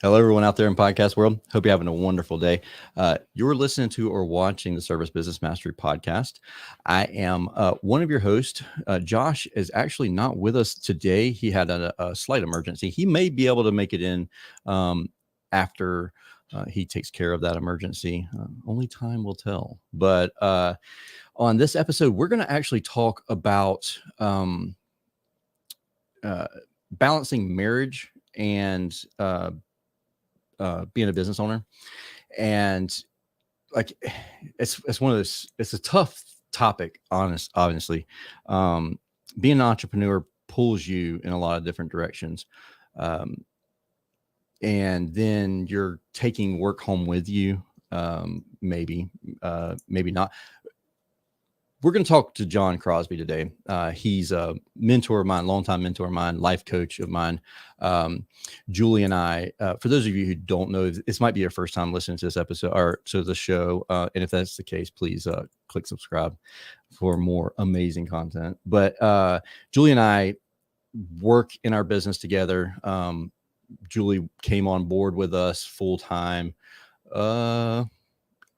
Hello, everyone out there in podcast world. Hope you're having a wonderful day. You're listening to or watching the Service Business Mastery podcast. I am one of your hosts. Josh is actually not with us today. He had a slight emergency. He may be able to make it in after he takes care of that emergency. Only time will tell. But on this episode, we're going to actually talk about balancing marriage and being a business owner. And like it's one of those, it's a tough topic, obviously. Being an entrepreneur pulls you in a lot of different directions. And then you're taking work home with you. Maybe not. We're going to talk to John Crosby today. He's a mentor of mine, longtime mentor of mine, life coach of mine. Julie and I, for those of you who don't know, this might be your first time listening to this episode or to the show. And if that's the case, please click subscribe for more amazing content. But Julie and I work in our business together. Julie came on board with us full time. I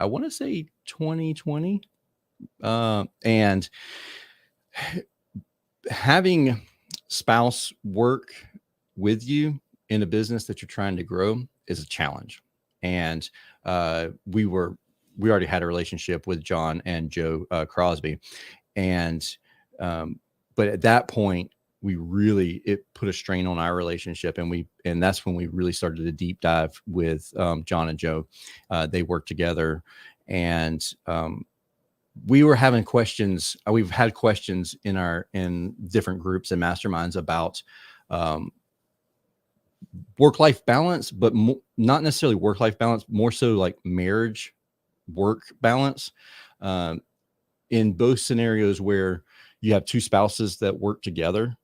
want to say 2020. And having spouse work with you in a business that you're trying to grow is a challenge. And we already had a relationship with John and Joe Crosby. And but at that point, it put a strain on our relationship, and that's when we really started to deep dive with John and Joe. They worked together, and we were having questions. We've had questions in different groups and masterminds about work-life balance, but not necessarily work-life balance, more so like marriage work balance. In both scenarios where you have two spouses that work together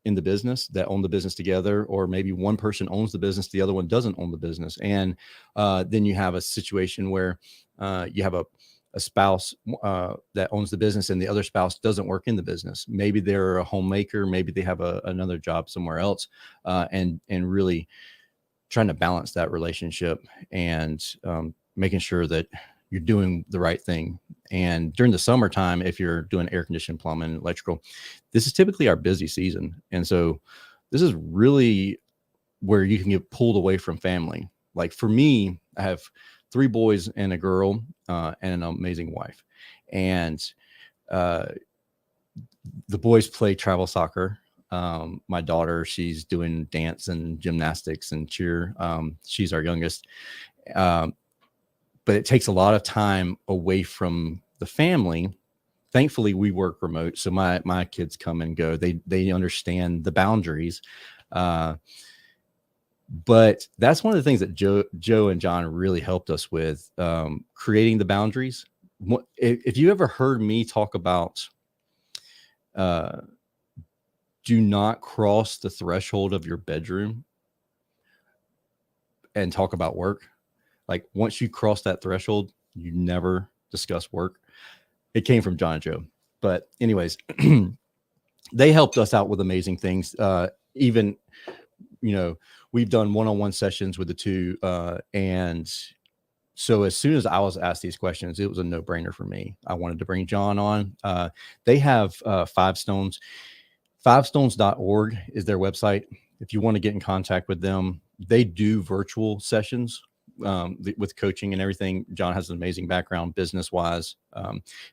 in the business, that own the business together, or maybe one person owns the business, the other one doesn't own the business. And then you have a situation where you have a spouse that owns the business and the other spouse doesn't work in the business. Maybe they're a homemaker, maybe they have another job somewhere else, and really trying to balance that relationship and making sure that you're doing the right thing. And during the summertime, if you're doing air conditioning, plumbing, electrical, this is typically our busy season. And so this is really where you can get pulled away from family. Like for me, I have 3 boys and a girl, and an amazing wife. And the boys play travel soccer. My daughter, she's doing dance and gymnastics and cheer. She's our youngest. But it takes a lot of time away from the family. Thankfully, we work remote, so my kids come and go. They understand the boundaries. But that's one of the things that Joe and John really helped us with, creating the boundaries. If you ever heard me talk about do not cross the threshold of your bedroom and talk about work, like once you cross that threshold, you never discuss work. It came from John and Joe. But anyways, they helped us out with amazing things. Even, we've done one-on-one sessions with the two. And so as soon as I was asked these questions, it was a no-brainer for me. I wanted to bring John on. They have 5 Stones. 5stones.org is their website. If you want to get in contact with them, they do virtual sessions with coaching and everything. John has an amazing background business-wise.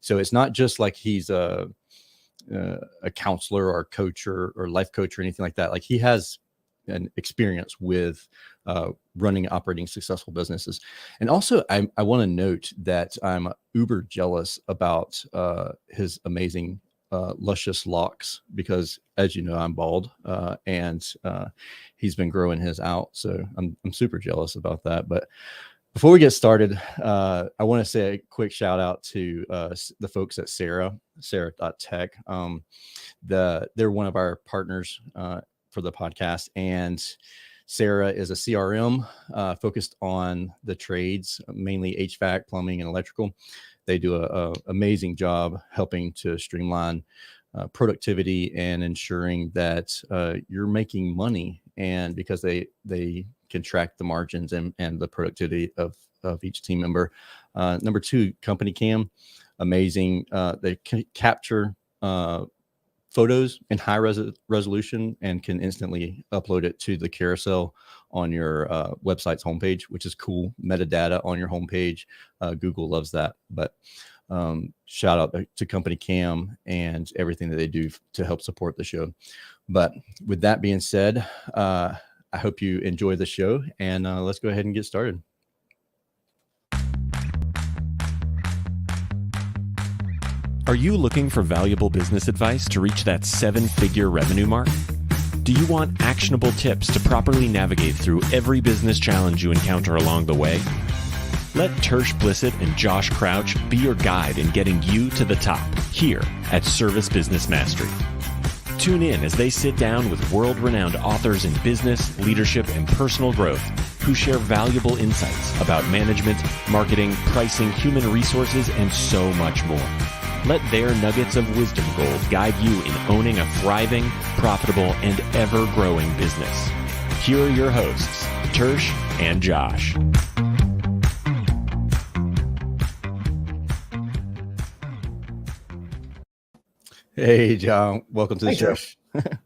So it's not just like he's a counselor or a coach or life coach or anything like that. Like he has an experience with running, operating successful businesses. And also, I want to note that I'm uber jealous about his amazing luscious locks, because as you know, I'm bald, and he's been growing his out. So I'm super jealous about that. But before we get started, I want to say a quick shout out to the folks at Sarah.tech. They're one of our partners for the podcast, and Sarah is a CRM focused on the trades, mainly HVAC, plumbing, and electrical. They do an amazing job helping to streamline productivity and ensuring that you're making money, and because they can track the margins and the productivity of each team member. Number two, Company Cam, amazing. They can capture photos in high resolution and can instantly upload it to the carousel on your website's homepage, which is cool. Metadata on your homepage. Google loves that. But shout out to Company Cam and everything that they do to help support the show. But with that being said, I hope you enjoy the show, and let's go ahead and get started. Are you looking for valuable business advice to reach that 7-figure revenue mark? Do you want actionable tips to properly navigate through every business challenge you encounter along the way? Let Tersh Blissett and Josh Crouch be your guide in getting you to the top here at Service Business Mastery. Tune in as they sit down with world-renowned authors in business, leadership, and personal growth who share valuable insights about management, marketing, pricing, human resources, and so much more. Let their nuggets of wisdom gold guide you in owning a thriving, profitable, and ever-growing business. Here are your hosts, Tersh and Josh. Hey, John. Welcome to the show.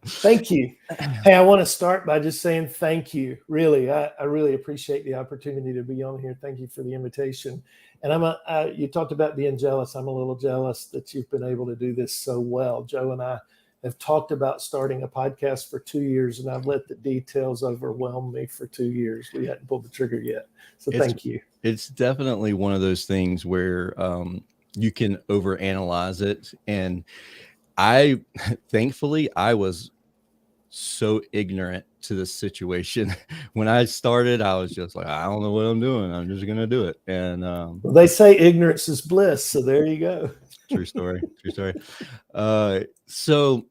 Thank you. Hey, I want to start by just saying thank you. Really, I really appreciate the opportunity to be on here. Thank you for the invitation. And you talked about being jealous. I'm a little jealous that you've been able to do this so well. Joe and I have talked about starting a podcast for 2 years, and I've let the details overwhelm me for 2 years. We hadn't pulled the trigger yet. So thank you. It's definitely one of those things where you can overanalyze it. And thankfully, I was so ignorant to the situation. When I started, I was just like, I don't know what I'm doing. I'm just going to do it. And well, they say ignorance is bliss. So there you go. True story. True story. So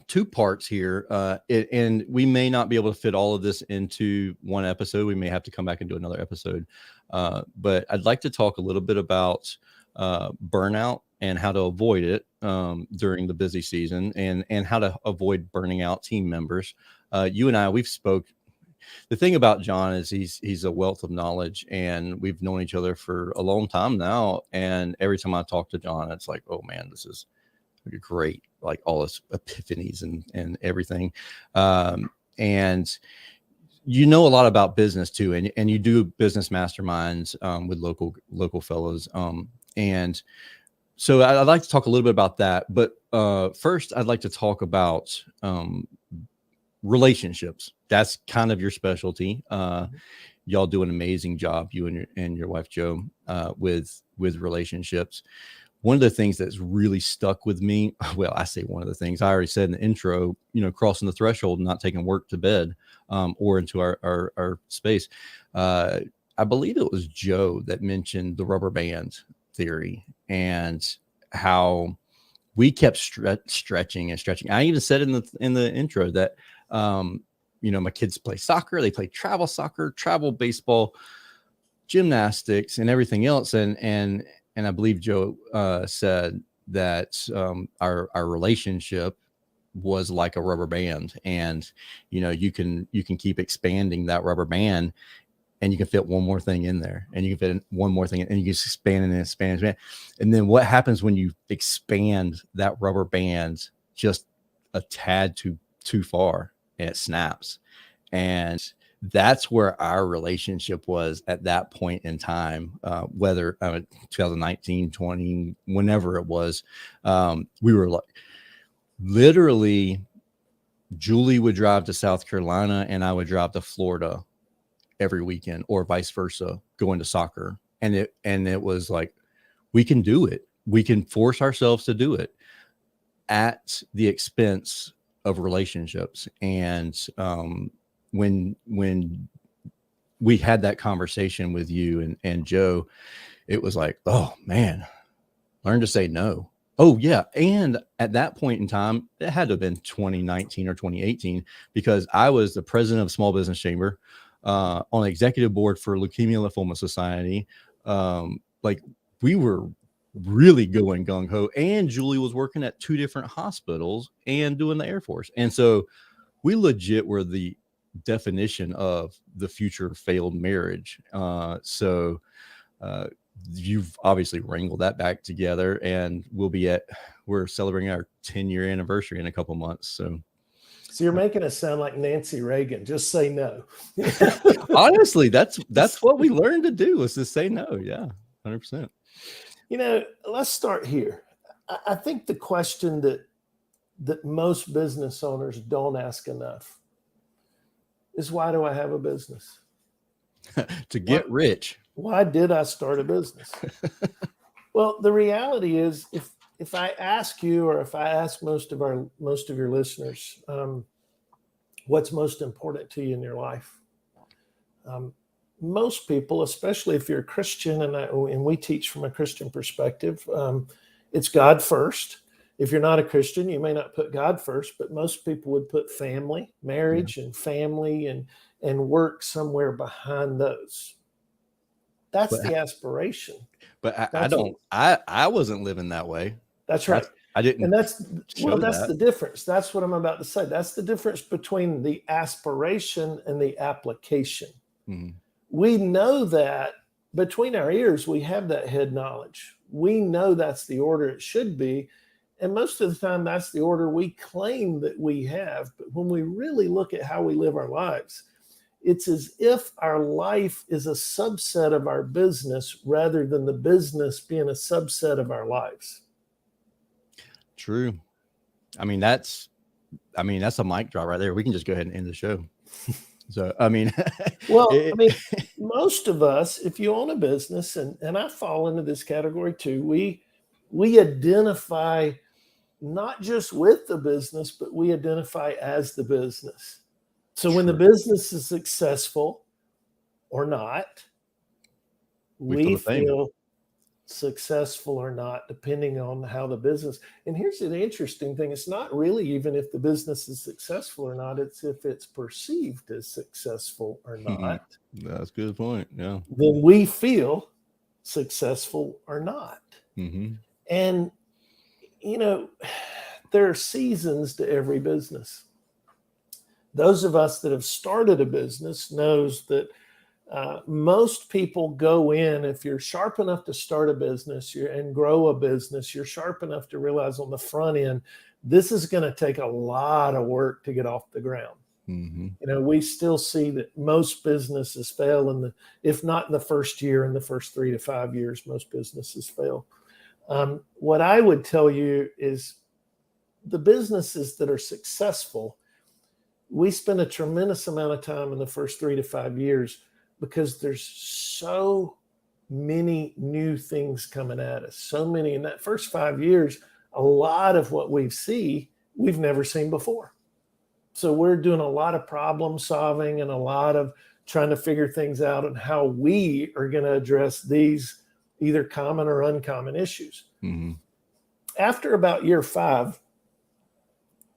2 parts here. And we may not be able to fit all of this into one episode. We may have to come back and do another episode. But I'd like to talk a little bit about burnout and how to avoid it during the busy season, and how to avoid burning out team members. You and I, we've spoke. The thing about John is he's a wealth of knowledge, and we've known each other for a long time now. And every time I talk to John, it's like, oh man, this is great. Like all this epiphanies and everything. And you know a lot about business too. And you do business masterminds with local fellows. And so I'd like to talk a little bit about that. But first, I'd like to talk about relationships. That's kind of your specialty. Y'all do an amazing job, you and your wife, Joe, with relationships. One of the things that's really stuck with me, well, I say one of the things I already said in the intro, crossing the threshold and not taking work to bed or into our space. I believe it was Joe that mentioned the rubber band theory and how we kept stretching and stretching. I even said in the intro that, my kids play soccer, they play travel soccer, travel baseball, gymnastics, and everything else. And I believe Joe said that our relationship was like a rubber band, and you can keep expanding that rubber band, and you can fit one more thing in there, and you can fit one more thing, and you can expand and expand. And then what happens when you expand that rubber band just a tad too far, and it snaps? And that's where our relationship was at that point in time, whether 2019, 20, whenever it was. We were like, literally, Julie would drive to South Carolina and I would drive to Florida every weekend, or vice versa, going to soccer. And it was like, we can do it. We can force ourselves to do it at the expense of relationships. And when we had that conversation with you and Joe, it was like, oh man, learn to say no. Oh yeah. And at that point in time, it had to have been 2019 or 2018, because I was the president of Small Business Chamber, on the executive board for Leukemia Lymphoma Society. Like we were really going gung ho. And Julie was working at 2 different hospitals and doing the Air Force. And so we legit were the definition of the future failed marriage. So you've obviously wrangled that back together, and we're celebrating our 10-year anniversary in a couple months. So you're making us sound like Nancy Reagan. Just say no. honestly, that's what we learned to do, was to say no. Yeah, 100%. Let's start here. I think the question that most business owners don't ask enough is, why do I have a business? To get rich. Why did I start a business? Well, the reality is, if I ask you, or if I ask most of your listeners, what's most important to you in your life? Most people, especially if you're a Christian, and we teach from a Christian perspective, it's God first. If you're not a Christian, you may not put God first, but most people would put family, marriage, and family, and work somewhere behind those. That's the aspiration. But I wasn't living that way. That's right. I didn't. And that's the difference. That's what I'm about to say. That's the difference between the aspiration and the application. Mm-hmm. We know that between our ears, we have that head knowledge. We know that's the order it should be. And most of the time, that's the order we claim that we have. But when we really look at how we live our lives, it's as if our life is a subset of our business rather than the business being a subset of our lives. True. I mean, that's a mic drop right there. We can just go ahead and end the show. So, most of us, if you own a business, and I fall into this category too, we identify not just with the business, but we identify as the business. So when the business is successful or not, we feel successful or not, depending on how the business. And here's the interesting thing. It's not really even if the business is successful or not. It's if it's perceived as successful or not. That's a good point. Yeah. Then we feel successful or not. Mm-hmm. And, there are seasons to every business. Those of us that have started a business knows that most people go in, if you're sharp enough to start a business and grow a business, you're sharp enough to realize on the front end, this is going to take a lot of work to get off the ground. Mm-hmm. We still see that most businesses fail if not in the first year, in the first 3 to 5 years, most businesses fail. What I would tell you is the businesses that are successful, we spend a tremendous amount of time in the first 3 to 5 years because there's so many new things coming at us. So many in that first 5 years, a lot of what we've never seen before. So we're doing a lot of problem solving and a lot of trying to figure things out and how we are going to address these either common or uncommon issues. Mm-hmm. After about year 5,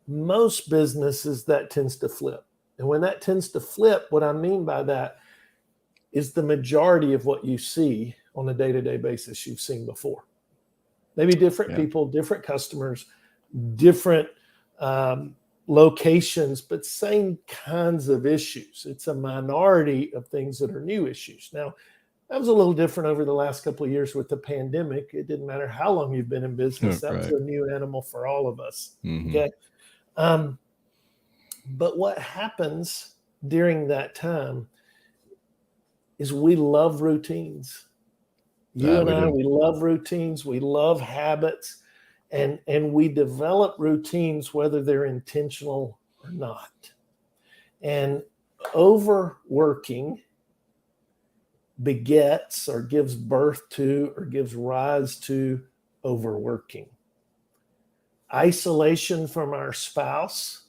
most businesses, that tends to flip. And when that tends to flip, what I mean by that is the majority of what you see on a day-to-day basis you've seen before. Maybe different people, different customers, different locations, but same kinds of issues. It's a minority of things that are new issues. Now, that was a little different over the last couple of years with the pandemic. It didn't matter how long you've been in business. That was a new animal for all of us. Mm-hmm. Okay. But what happens during that time is we love routines. We love routines. We love habits, and we develop routines whether they're intentional or not. And overworking begets or gives birth to or gives rise to overworking. Isolation from our spouse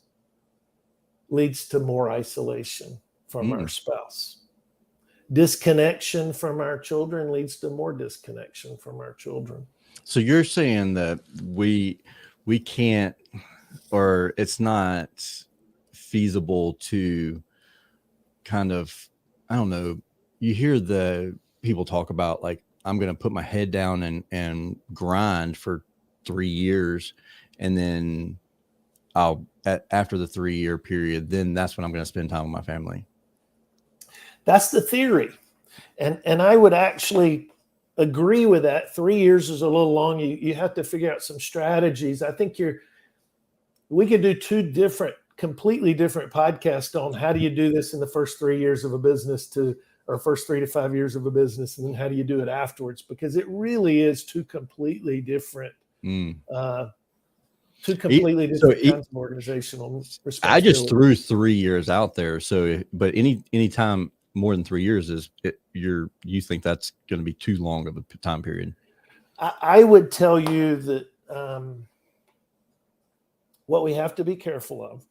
leads to more isolation from our spouse. Disconnection from our children leads to more disconnection from our children. So you're saying that we can't, or it's not feasible to kind of, I don't know, you hear the people talk about like I'm going to put my head down and grind for 3 years. And then after the 3-year period, then that's when I'm going to spend time with my family. That's the theory. And I would actually agree with that. 3 years is a little long. You have to figure out some strategies. I think we could do 2 completely different podcasts on how do you do this in the first 3 years of a business or first 3 to 5 years of a business, and then how do you do it afterwards? Because it really is 2 completely different, kinds of organizational responsibility. I just threw 3 years out there. So, but any time more than 3 years you think that's going to be too long of a time period? I would tell you that what we have to be careful of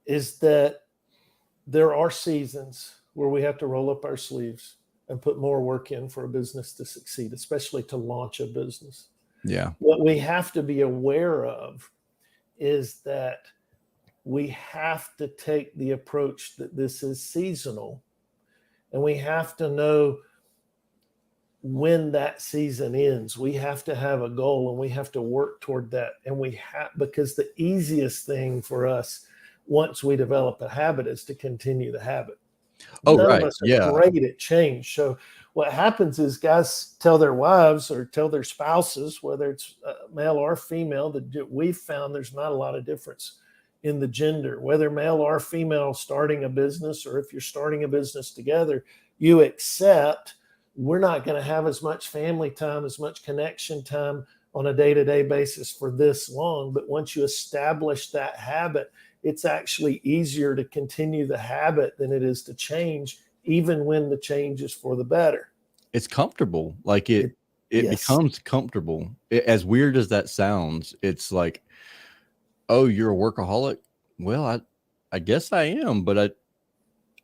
is that there are seasons where we have to roll up our sleeves and put more work in for a business to succeed, especially to launch a business. Yeah. What we have to be aware of is that we have to take the approach that this is seasonal, and we have to know when that season ends. We have to have a goal, and we have to work toward that. And because the easiest thing for us once we develop a habit is to continue the habit. None of us are great at change. So what happens is guys tell their wives or tell their spouses, whether it's male or female, that we've found there's not a lot of difference in the gender, whether male or female starting a business, or if you're starting a business together, you accept we're not going to have as much family time, as much connection time on a day-to-day basis for this long. But once you establish that habit, it's actually easier to continue the habit than it is to change, even when the change is for the better. It's comfortable. Like it becomes comfortable. As weird as that sounds, it's like, oh, you're a workaholic? Well, I guess I am, but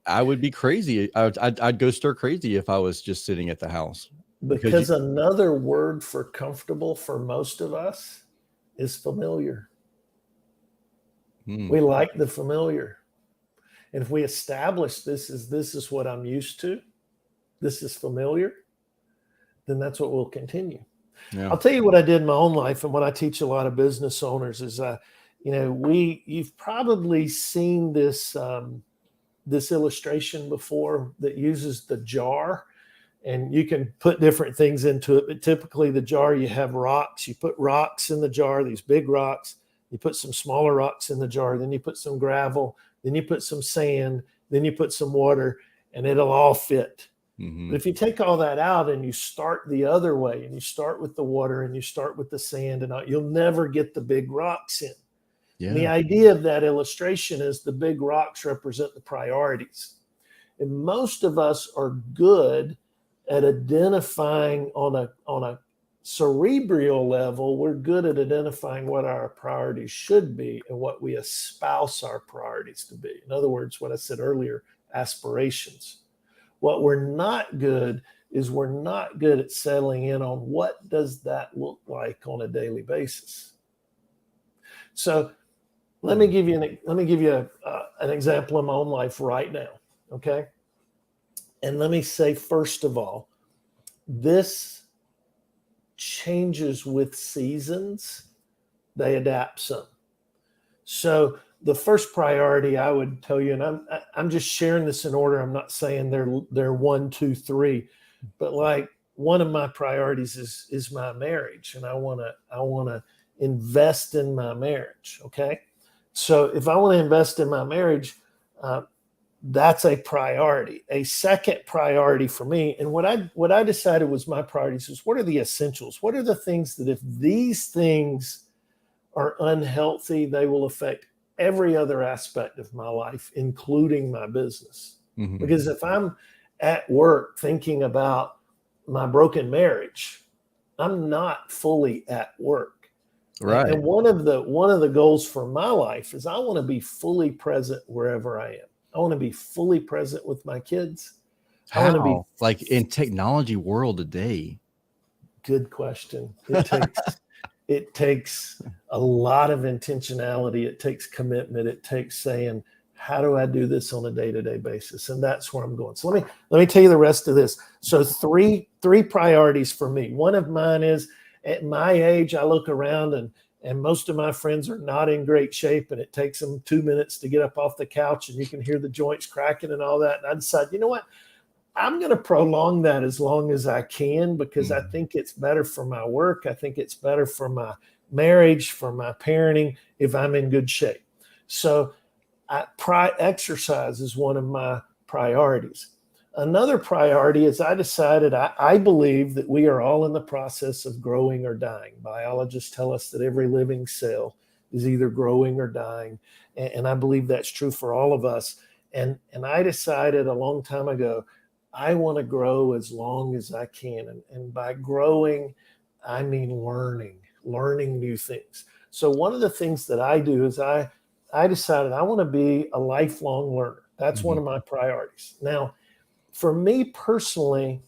I would be crazy. I'd go stir crazy if I was just sitting at the house. Because another word for comfortable for most of us is familiar. We like the familiar. And if we establish this is what I'm used to, this is familiar, then that's what we'll continue. Yeah. I'll tell you what I did in my own life, and what I teach a lot of business owners is, you've probably seen this illustration before that uses the jar, and you can put different things into it. But typically the jar, you have rocks. You put rocks in the jar, these big rocks. You put some smaller rocks in the jar, then you put some gravel, then you put some sand, then you put some water, and it'll all fit. Mm-hmm. But if you take all that out and you start the other way, and you start with the water and you start with the sand, and you'll never get the big rocks in. Yeah. And the idea of that illustration is the big rocks represent the priorities. And most of us are good at identifying on a cerebral level, we're good at identifying what our priorities should be and what we espouse our priorities to be. In other words, what I said earlier, aspirations. What we're not good is we're not good at settling in on what does that look like on a daily basis. So let me give you an example in my own life right now, okay? And let me say, first of all, this changes with seasons. They adapt some. So the first priority I would tell you, and I'm just sharing this in order. I'm not saying they're 1, 2, 3, but like one of my priorities is my marriage, and I want to invest in my marriage. Okay, so if I want to invest in my marriage, that's a priority. A second priority for me, and what I decided was my priorities is, what are the essentials? What are the things that if these things are unhealthy, they will affect every other aspect of my life, including my business? Mm-hmm. Because if I'm at work thinking about my broken marriage, I'm not fully at work. Right. And one of the goals for my life is I want to be fully present wherever I am. I want to be fully present with my kids. How? I want to be like in technology world today. Good question. It takes a lot of intentionality. It takes commitment. It takes saying, How do I do this on a day-to-day basis? And that's where I'm going. So let me tell you the rest of this. So three priorities for me. One of mine is, at my age, I look around and most of my friends are not in great shape, and it takes them 2 minutes to get up off the couch, and you can hear the joints cracking and all that. And I decide, you know what? I'm going to prolong that as long as I can, because I think it's better for my work. I think it's better for my marriage, for my parenting, if I'm in good shape. So exercise is one of my priorities. Another priority is I decided I believe that we are all in the process of growing or dying. Biologists tell us that every living cell is either growing or dying. And I believe that's true for all of us. And I decided a long time ago, I want to grow as long as I can. And by growing, I mean learning new things. So one of the things that I do is I decided I want to be a lifelong learner. That's one of my priorities. Now, for me personally,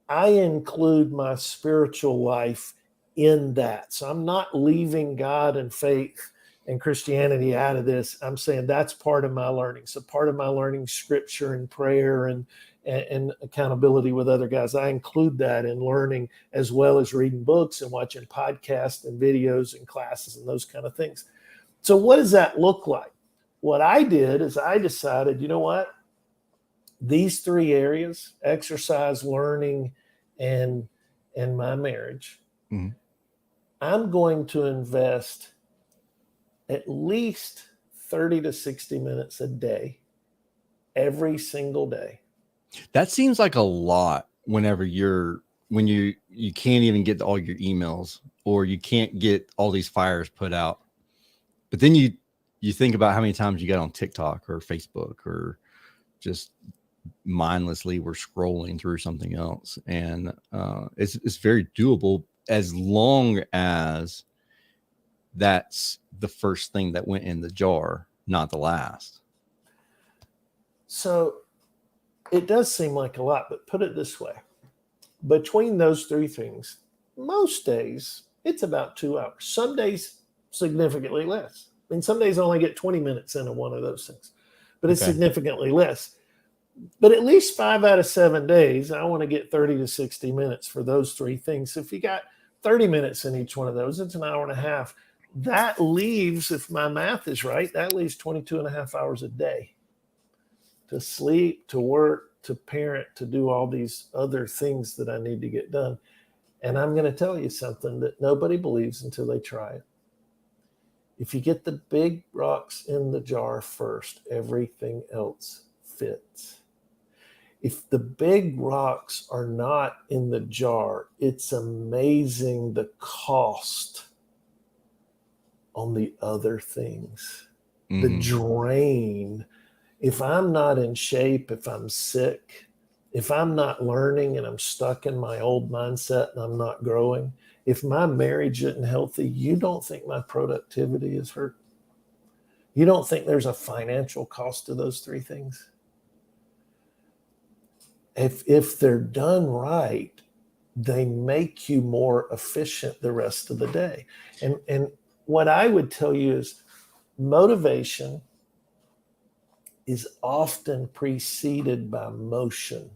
I include my spiritual life in that. So I'm not leaving God and faith and Christianity out of this. I'm saying that's part of my learning. So part of my learning, scripture and prayer and accountability with other guys, I include that in learning, as well as reading books and watching podcasts and videos and classes and those kind of things. So what does that look like? What I did is I decided, you know what? These three areas, exercise, learning, and my marriage, I'm going to invest at least 30 to 60 minutes a day, every single day. That seems like a lot whenever when you can't even get all your emails, or you can't get all these fires put out. But then you think about how many times you got on TikTok or Facebook, or just mindlessly we're scrolling through something else. And it's very doable, as long as that's the first thing that went in the jar, not the last. So it does seem like a lot, but put it this way. Between those three things, most days it's about 2 hours. Some days significantly less. I mean, some days I only get 20 minutes into one of those things, but it's significantly less. But at least 5 out of 7 days, I want to get 30 to 60 minutes for those three things. So if you got 30 minutes in each one of those, it's an hour and a half. That leaves, if my math is right, that leaves 22 and a half hours a day to sleep, to work, to parent, to do all these other things that I need to get done. And I'm going to tell you something that nobody believes until they try it. If you get the big rocks in the jar first, everything else fits. If the big rocks are not in the jar, it's amazing the cost on the other things, the drain. If I'm not in shape, if I'm sick, if I'm not learning and I'm stuck in my old mindset and I'm not growing, if my marriage isn't healthy, you don't think my productivity is hurt? You don't think there's a financial cost to those three things? If they're done right, they make you more efficient the rest of the day. And what I would tell you is motivation is often preceded by motion.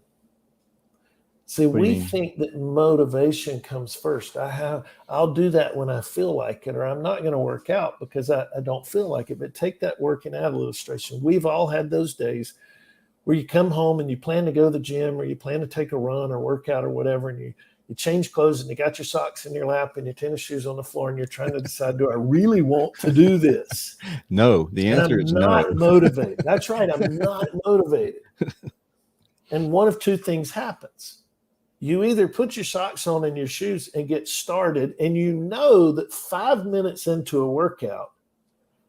See, we think that motivation comes first. I'll do that when I feel like it, or I'm not going to work out because I don't feel like it. But take that working out illustration. We've all had those days where you come home and you plan to go to the gym, or you plan to take a run or work out or whatever, and you change clothes and you got your socks in your lap and your tennis shoes on the floor, and you're trying to decide, do I really want to do this? No, the answer is no. I'm not motivated. That's right. I'm not motivated. And one of two things happens. You either put your socks on and your shoes and get started, and you know that 5 minutes into a workout,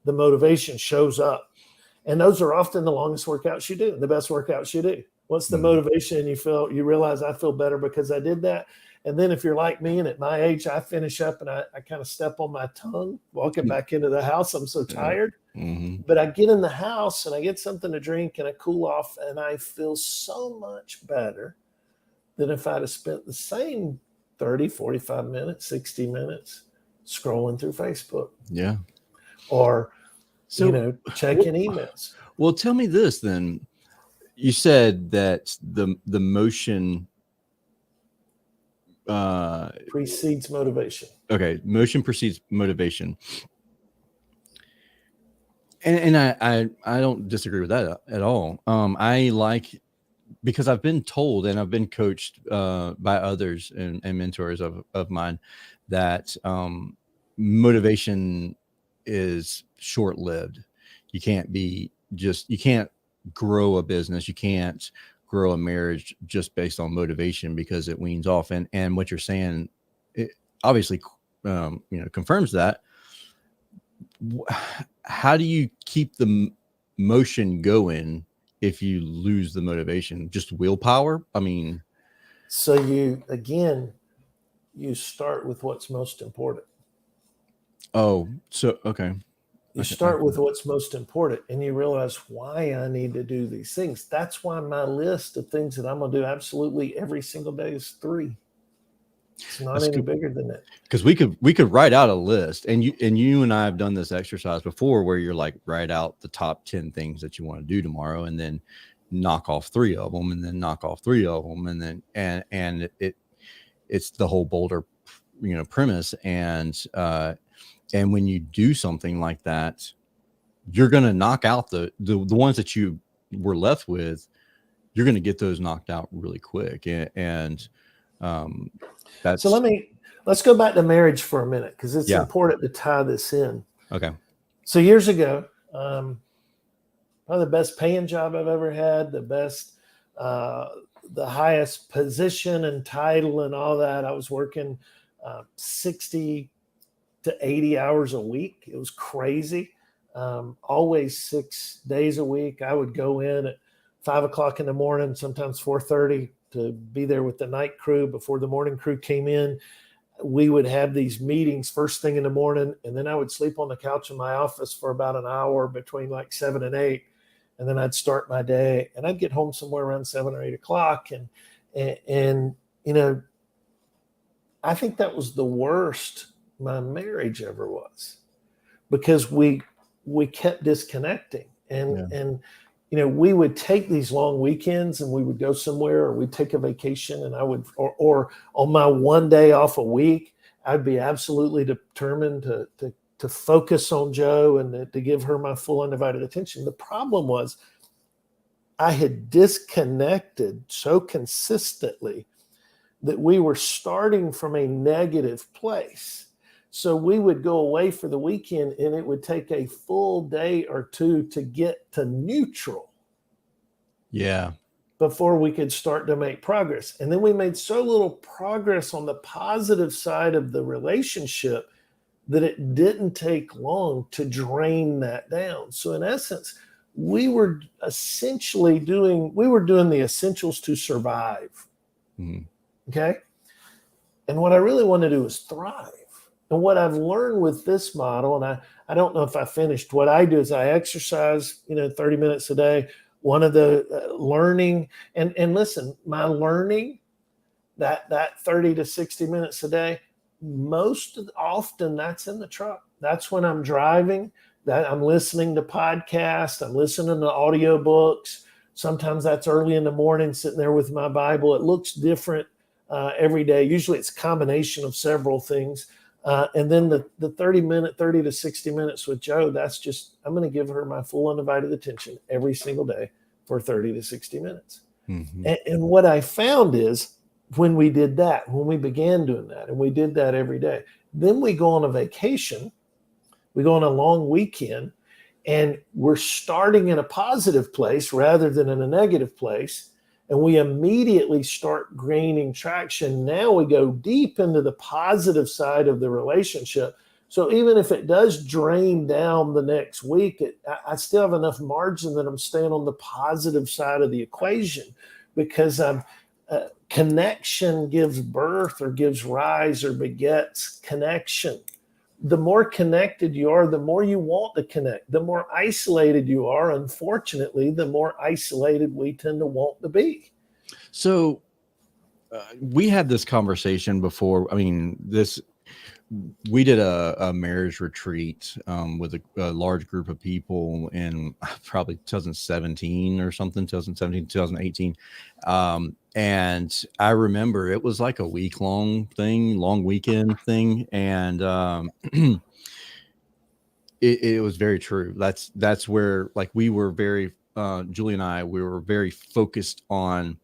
the motivation shows up. And those are often the longest workouts you do, the best workouts you do. What's the motivation? You realize I feel better because I did that. And then if you're like me, and at my age, I finish up and I kind of step on my tongue, walking back into the house. I'm so tired. But I get in the house and I get something to drink and I cool off, and I feel so much better than if I'd have spent the same 30, 45 minutes, 60 minutes scrolling through Facebook. Yeah. Or So, checking emails. Well, tell me this then. You said that the motion precedes motivation. Okay, motion precedes motivation. And I don't disagree with that at all. Because I've been told and I've been coached by others and mentors of mine that motivation is short-lived. You can't grow a business. You can't grow a marriage just based on motivation because it weans off. And what you're saying, it obviously, confirms that. How do you keep the motion going if you lose the motivation? Just willpower? I mean, so you start with what's most important. Oh, so okay. You start with what's most important and you realize why I need to do these things. That's why my list of things that I'm going to do absolutely every single day is 3. It's not any bigger than that. Because we could write out a list, and you and I have done this exercise before where you're like, write out the top 10 things that you want to do tomorrow, and then knock off 3 of them, and then knock off 3 of them, and then and it's the whole Boulder, premise. And when you do something like that, you're going to knock out the ones that you were left with. You're going to get those knocked out really quick. And that's, so let's go back to marriage for a minute, because it's important to tie this in. Okay. So years ago, probably the best paying job I've ever had, the highest position and title and all that. I was working 60 to 80 hours a week. It was crazy. Always 6 days a week. I would go in at 5 o'clock in the morning, sometimes 4:30, to be there with the night crew before the morning crew came in. We would have these meetings first thing in the morning, and then I would sleep on the couch in my office for about an hour between like 7 and 8. And then I'd start my day, and I'd get home somewhere around 7 or 8 o'clock. And I think that was the worst my marriage ever was, because we kept disconnecting, and we would take these long weekends and we would go somewhere, or we'd take a vacation, and I would, or on my one day off a week, I'd be absolutely determined to focus on Joe and to give her my full undivided attention. The problem was I had disconnected so consistently that we were starting from a negative place. So we would go away for the weekend, and it would take a full day or 2 to get to neutral. Yeah. Before we could start to make progress. And then we made so little progress on the positive side of the relationship that it didn't take long to drain that down. So in essence, we were essentially doing the essentials to survive. Mm-hmm. Okay. And what I really want to do is thrive. And what I've learned with this model, and I don't know if I finished, what I do is I exercise, 30 minutes a day. One of the learning, and listen, my learning, that 30 to 60 minutes a day, often that's in the truck. That's when I'm driving, that I'm listening to podcasts, I'm listening to audiobooks. Sometimes that's early in the morning, sitting there with my Bible. It looks different every day. Usually it's a combination of several things. And then the 30 to 60 minutes with Joe, that's just, I'm going to give her my full undivided attention every single day for 30 to 60 minutes. Mm-hmm. And what I found is when we did that, when we began doing that, and we did that every day, then we go on a vacation, we go on a long weekend, and we're starting in a positive place rather than in a negative place. And we immediately start gaining traction. Now we go deep into the positive side of the relationship. So even if it does drain down the next week, I still have enough margin that I'm staying on the positive side of the equation, because connection gives birth or gives rise or begets connection. The more connected you are, the more you want to connect. The more isolated you are, unfortunately, the more isolated we tend to want to be. So we had this conversation before. I mean, we did a marriage retreat with a large group of people in probably 2017 or something, 2017, 2018. And I remember it was like a long weekend thing. And it was very true. That's where, like, we were very, Julie and I, we were very focused on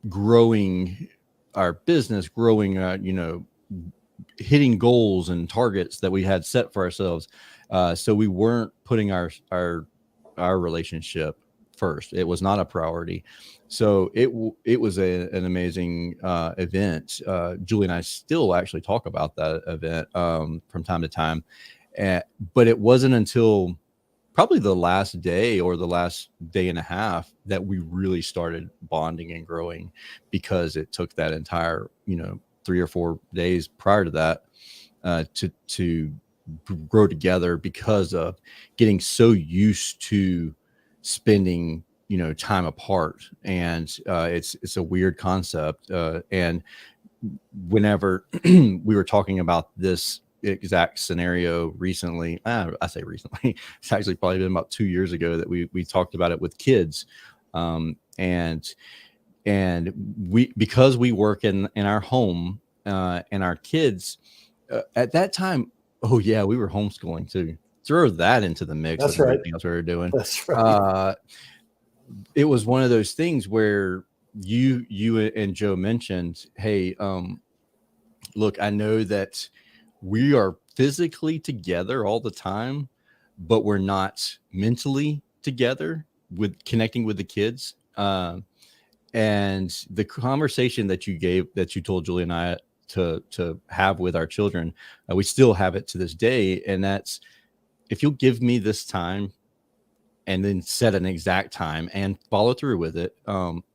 growing our business, growing, hitting goals and targets that we had set for ourselves. So we weren't putting our relationship first. It was not a priority. So it was an amazing event. Julie and I still actually talk about that event from time to time. But it wasn't until probably the last day or the last day and a half that we really started bonding and growing, because it took that entire, 3 or 4 days prior to that to grow together, because of getting so used to spending, time apart. And it's a weird concept. And whenever we were talking about this exact scenario recently, I say recently, it's actually probably been about 2 years ago that we talked about it with kids. And we, because we work in our home, and our kids at that time, oh yeah, we were homeschooling too. Throw that into the mix. That's with right. everything else we were doing. That's right. It was one of those things where you and Joe mentioned, hey, look, I know that we are physically together all the time, but we're not mentally together with connecting with the kids. And the conversation that you told Julie and I to have with our children, we still have it to this day. And that's, if you'll give me this time and then set an exact time and follow through with it,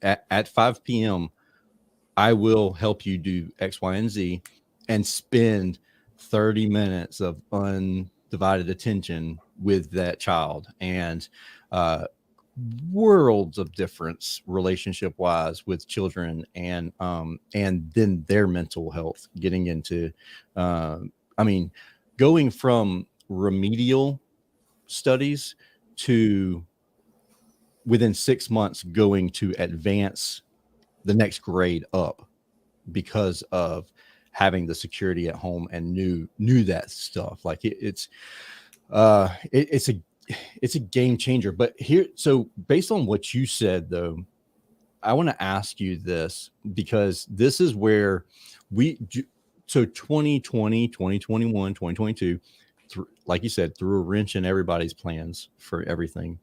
at 5 p.m., I will help you do X, Y, and Z, and spend 30 minutes of undivided attention with that child. And worlds of difference relationship wise with children, and then their mental health, getting into going from remedial studies to within 6 months going to advance the next grade up, because of having the security at home and knew that stuff. Like it's a game changer. But here, so based on what you said though, I want to ask you this, because this is where so 2020, 2021, 2022, like you said, threw a wrench in everybody's plans for everything.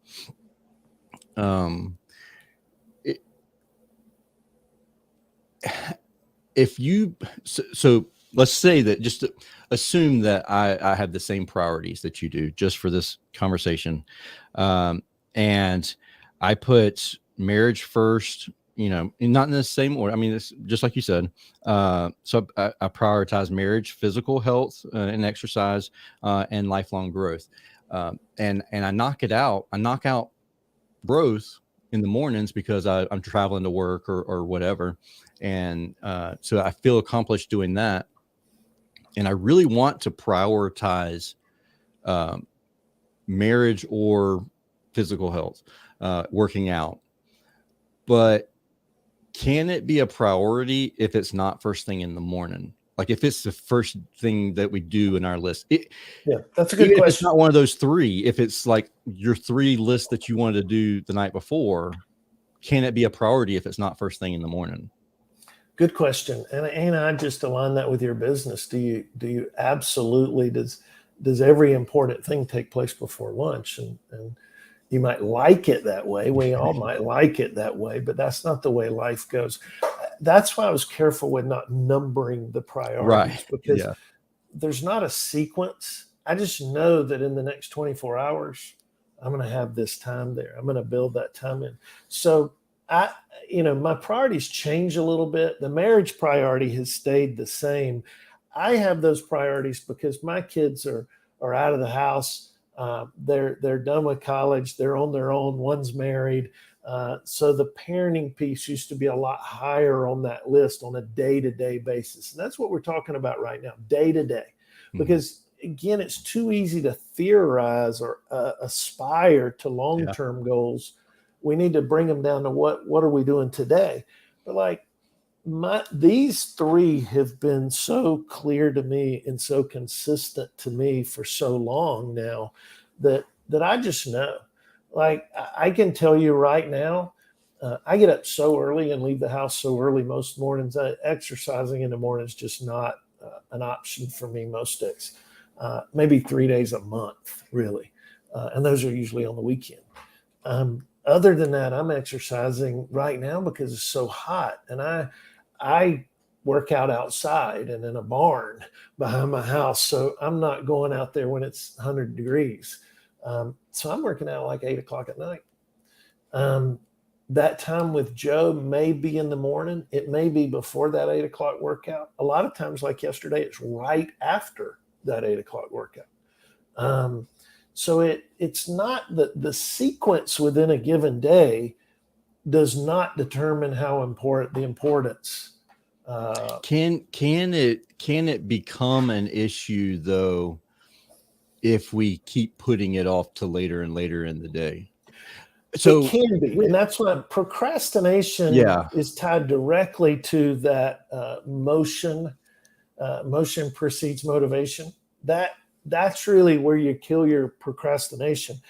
If you, so let's say that, just assume that I have the same priorities that you do, just for this conversation. And I put marriage first, and not in the same order. I mean, it's just like you said. So I prioritize marriage, physical health, and exercise, and lifelong growth. And I knock out growth in the mornings, because I'm traveling to work or whatever. And so I feel accomplished doing that. And I really want to prioritize marriage or physical health, working out. But can it be a priority if it's not first thing in the morning? Like if it's the first thing that we do in our list? Yeah, that's a good question. If it's not one of those three, if it's like your 3 lists that you wanted to do the night before, can it be a priority if it's not first thing in the morning? Good question. And I just align that with your business. Do you absolutely, does every important thing take place before lunch? And you might like it that way. We all might like it that way, but that's not the way life goes. That's why I was careful with not numbering the priorities, because there's not a sequence. I just know that in the next 24 hours, I'm going to have this time there. I'm going to build that time in. So my priorities change a little bit. The marriage priority has stayed the same. I have those priorities because my kids are out of the house. They're done with college. They're on their own. One's married. So the parenting piece used to be a lot higher on that list on a day-to-day basis. And that's what we're talking about right now, day-to-day. Because again, it's too easy to theorize or aspire to long-term goals. We need to bring them down to what are we doing today? But like these three have been so clear to me and so consistent to me for so long now that I just know. Like I can tell you right now, I get up so early and leave the house so early most mornings. Exercising in the morning is just not an option for me most days. Maybe 3 days a month, really. And those are usually on the weekend. Other than that, I'm exercising right now because it's so hot. And I work out outside and in a barn behind my house. So I'm not going out there when it's 100 degrees. So I'm working out like 8 o'clock at night. That time with Joe may be in the morning. It may be before that 8 o'clock workout. A lot of times, like yesterday, it's right after that 8 o'clock workout. So it's not the sequence within a given day does not determine how important the importance. Can it become an issue though if we keep putting it off to later and later in the day? So it can be, and that's why procrastination is tied directly to that motion. Motion precedes motivation. That's really where you kill your procrastination.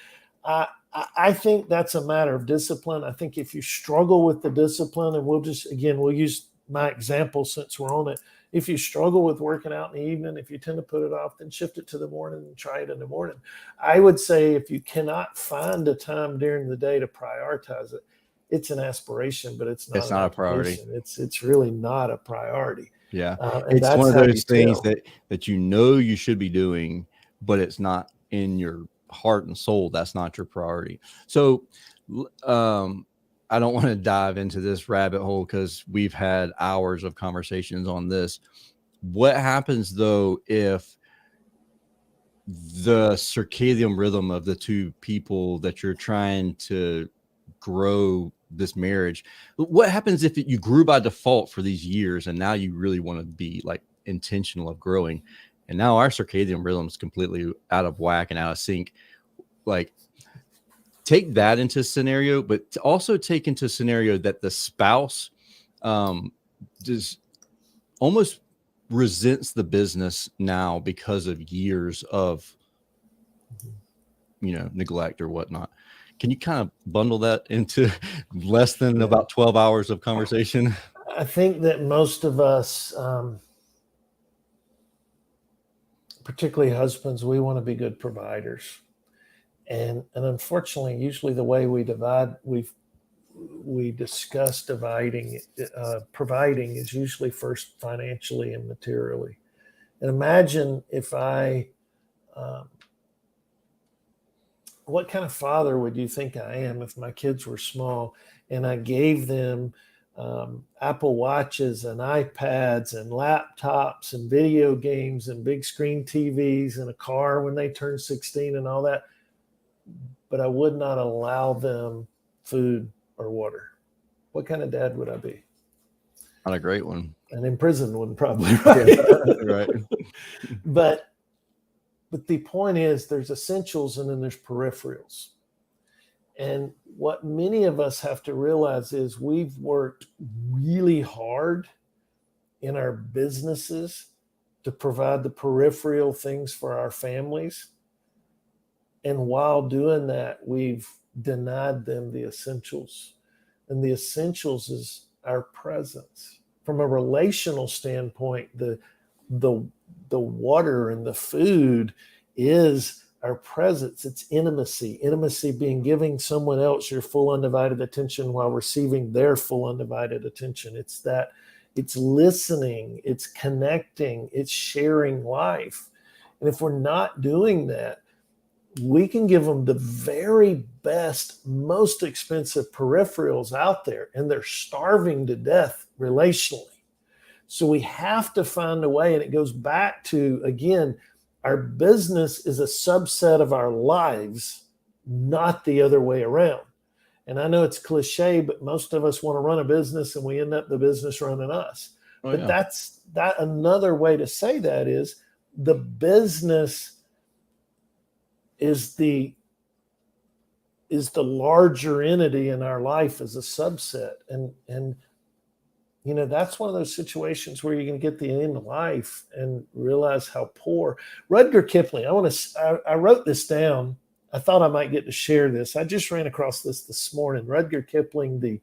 I think that's a matter of discipline. I think if you struggle with the discipline, and we'll use my example since we're on it. If you struggle with working out in the evening, if you tend to put it off, then shift it to the morning and try it in the morning. I would say if you cannot find a time during the day to prioritize it, it's an aspiration, but it's not a priority. It's really not a priority. Yeah. It's one of those things that you should be doing, but it's not in your heart and soul. That's not your priority. So I don't want to dive into this rabbit hole because we've had hours of conversations on this. What happens though if the circadian rhythm of the two people that you're trying to grow this marriage, what happens if you grew by default for these years and now you really want to be like intentional of growing, and now our circadian rhythm is completely out of whack and out of sync? Like, take that into scenario, but also take into scenario that the spouse just almost resents the business now because of years of, neglect or whatnot. Can you kind of bundle that into less than about 12 hours of conversation? I think that most of us, particularly husbands, we want to be good providers. And unfortunately, usually the way we discuss providing is usually first financially and materially. And imagine if what kind of father would you think I am if my kids were small and I gave them Apple Watches and iPads and laptops and video games and big screen TVs and a car when they turn 16 and all that, but I would not allow them food or water? What kind of dad would I be? Not a great one. An imprisoned one, probably. Right. Right. But the point is, there's essentials and then there's peripherals. And what many of us have to realize is we've worked really hard in our businesses to provide the peripheral things for our families. And while doing that, we've denied them the essentials. And the essentials is our presence. From a relational standpoint, the water and the food is our presence. It's intimacy. Intimacy being giving someone else your full undivided attention while receiving their full undivided attention. It's listening, it's connecting, it's sharing life. And if we're not doing that, we can give them the very best, most expensive peripherals out there, and they're starving to death relationally. So we have to find a way, and it goes back to, again, Our business is a subset of our lives, not the other way around. And I know it's cliche, but most of us want to run a business and we end up the business running us. Oh, But yeah. that's another way to say that is the business is the larger entity in our life as a subset. And you know, that's one of those situations where you're going to get the end of life and realize how poor. Rudyard Kipling, I wrote this down. I thought I might get to share this. I just ran across this morning. Rudyard Kipling, the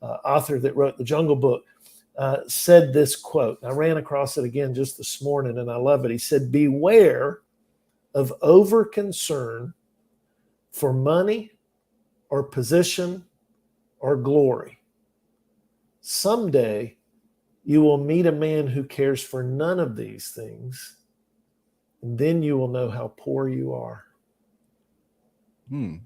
author that wrote the Jungle Book, said this quote. I ran across it again just this morning, and I love it. He said, "Beware of over concern for money or position or glory. Someday you will meet a man who cares for none of these things, and then you will know how poor you are." I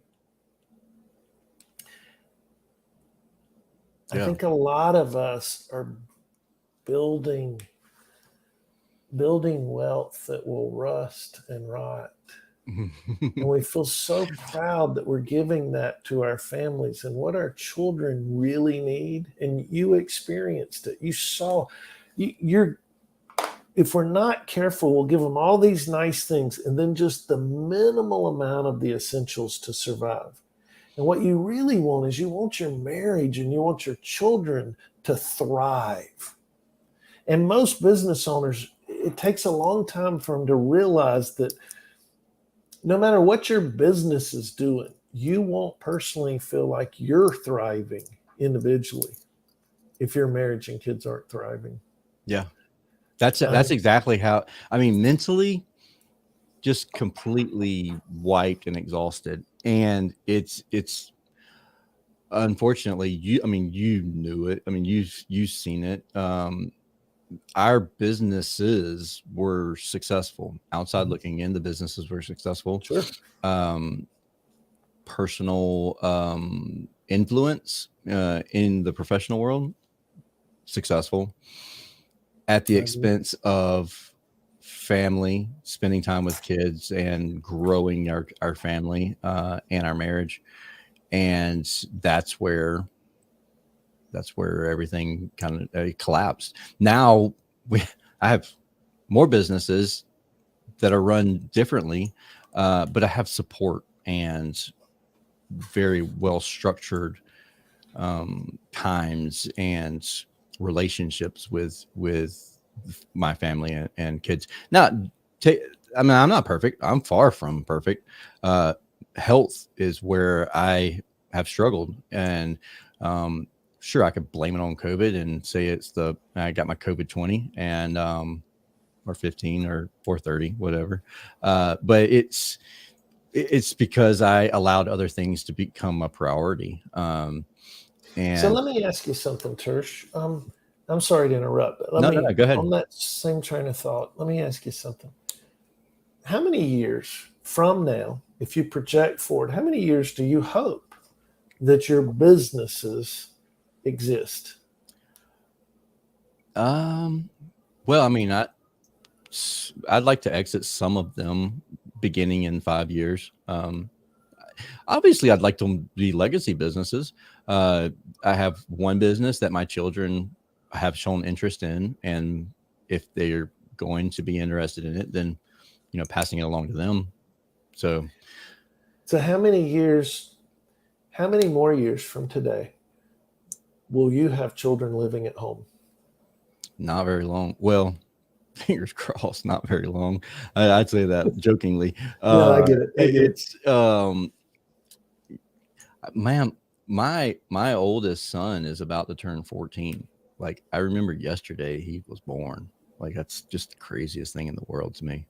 think a lot of us are building wealth that will rust and rot. And we feel so proud that we're giving that to our families and what our children really need. And you experienced it. You saw, if we're not careful, we'll give them all these nice things and then just the minimal amount of the essentials to survive. And what you really want is you want your marriage and you want your children to thrive. And most business owners, it takes a long time for them to realize that no matter what your business is doing, you won't personally feel like you're thriving individually if your marriage and kids aren't thriving. Yeah. That's exactly how, I mean, mentally just completely wiped and exhausted. And it's unfortunately, you knew it. I mean, you've seen it. Our businesses were successful. Outside looking in, the businesses were successful. Sure. Personal influence in the professional world, successful, at the expense of family, spending time with kids and growing our family and our marriage. And that's where everything kind of collapsed. Now I have more businesses that are run differently, but I have support and very well structured times and relationships with my family and kids. I'm not perfect. I'm far from perfect. Health is where I have struggled, and sure, I could blame it on COVID and say I got my COVID 20 and or 15 or 430, whatever. But it's because I allowed other things to become a priority. And so let me ask you something, Tersh. I'm sorry to interrupt, but no, go ahead. On that same train of thought, let me ask you something. How many years from now, if you project forward, how many years do you hope that your businesses exist? Well, I mean, I'd like to exit some of them beginning in 5 years. Obviously, I'd like to be legacy businesses. I have one business that my children have shown interest in, and if they're going to be interested in it, then passing it along to them. So how many more years from today will you have children living at home? Not very long. Well, fingers crossed, not very long. I'd say that jokingly. No, I get it. It's man, my oldest son is about to turn 14. Like, I remember yesterday he was born. Like, that's just the craziest thing in the world to me.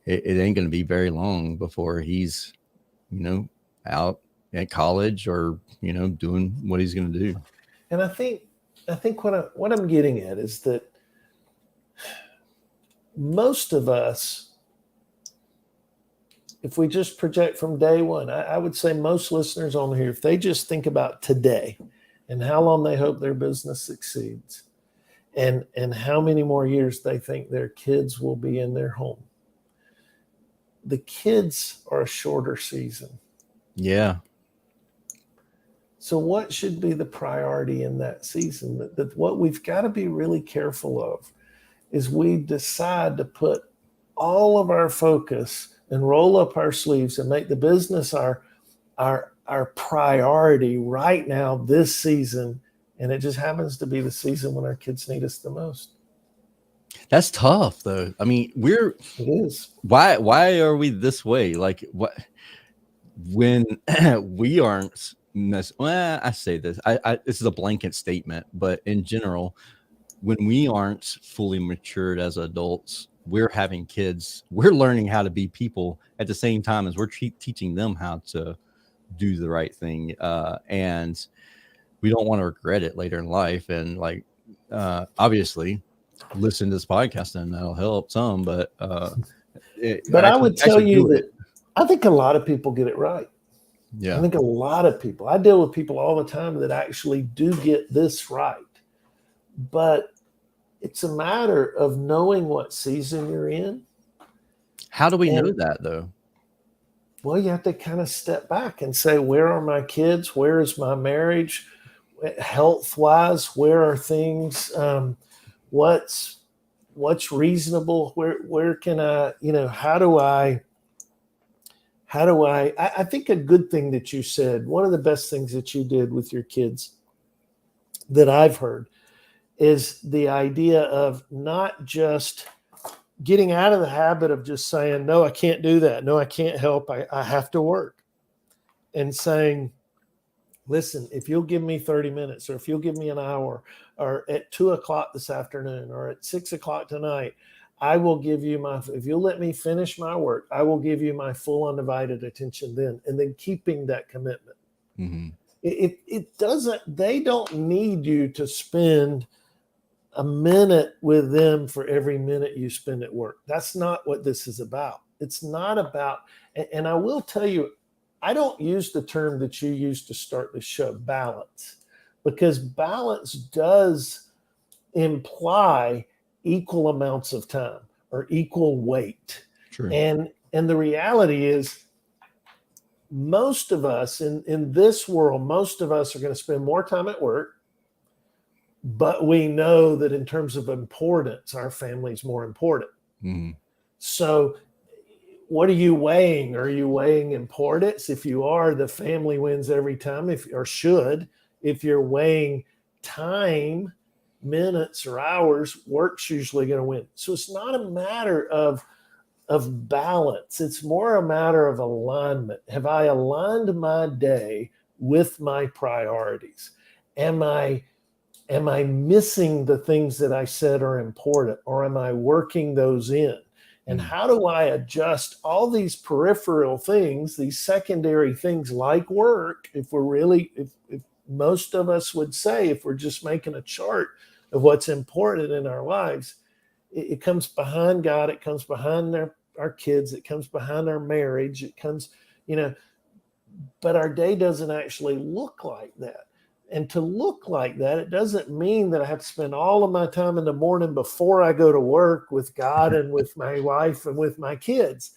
It ain't going to be very long before he's, out at college or, doing what he's going to do. And I think what I'm getting at is that most of us, if we just project from day one, I would say most listeners on here, if they just think about today and how long they hope their business succeeds and how many more years they think their kids will be in their home, the kids are a shorter season. Yeah. So what should be the priority in that season? That what we've got to be really careful of is we decide to put all of our focus and roll up our sleeves and make the business our priority right now this season. And it just happens to be the season when our kids need us the most. That's tough though. I mean, It is. why are we this way? Like what when we aren't well, I say this. This is a blanket statement, but in general, when we aren't fully matured as adults, we're having kids, we're learning how to be people at the same time as we're teaching them how to do the right thing. And we don't want to regret it later in life. And like, obviously listen to this podcast and that'll help some, but I would tell you that I think a lot of people get it right. Yeah. I think a lot of people, I deal with people all the time that actually do get this right. But it's a matter of knowing what season you're in. How do we know that though? Well, you have to kind of step back and say, where are my kids? Where is my marriage? Health-wise, where are things? What's reasonable? Where can I, I think a good thing that you said, one of the best things that you did with your kids that I've heard is the idea of not just getting out of the habit of just saying, no, I can't do that. No, I can't help. I have to work. And saying, listen, if you'll give me 30 minutes or if you'll give me an hour or at 2:00 this afternoon or at 6:00 tonight, I will give you if you'll let me finish my work, I will give you my full undivided attention then. And then keeping that commitment. Mm-hmm. They don't need you to spend a minute with them for every minute you spend at work. That's not what this is about. It's not about, and I will tell you, I don't use the term that you used to start the show, balance, because balance does imply equal amounts of time or equal weight. True. And the reality is most of us in this world, most of us are going to spend more time at work, but we know that in terms of importance, our family's more important. Mm-hmm. So what are you weighing? Are you weighing importance? If you are, the family wins every time, if you're weighing time, minutes or hours, work's usually going to win. So it's not a matter of balance. It's more a matter of alignment. Have I aligned my day with my priorities? Am I missing the things that I said are important, or am I working those in? And how do I adjust all these peripheral things, these secondary things like work, if most of us would say, if we're just making a chart of what's important in our lives, it comes behind God, it comes behind our kids, it comes behind our marriage, it comes, but our day doesn't actually look like that. And to look like that, it doesn't mean that I have to spend all of my time in the morning before I go to work with God and with my wife and with my kids.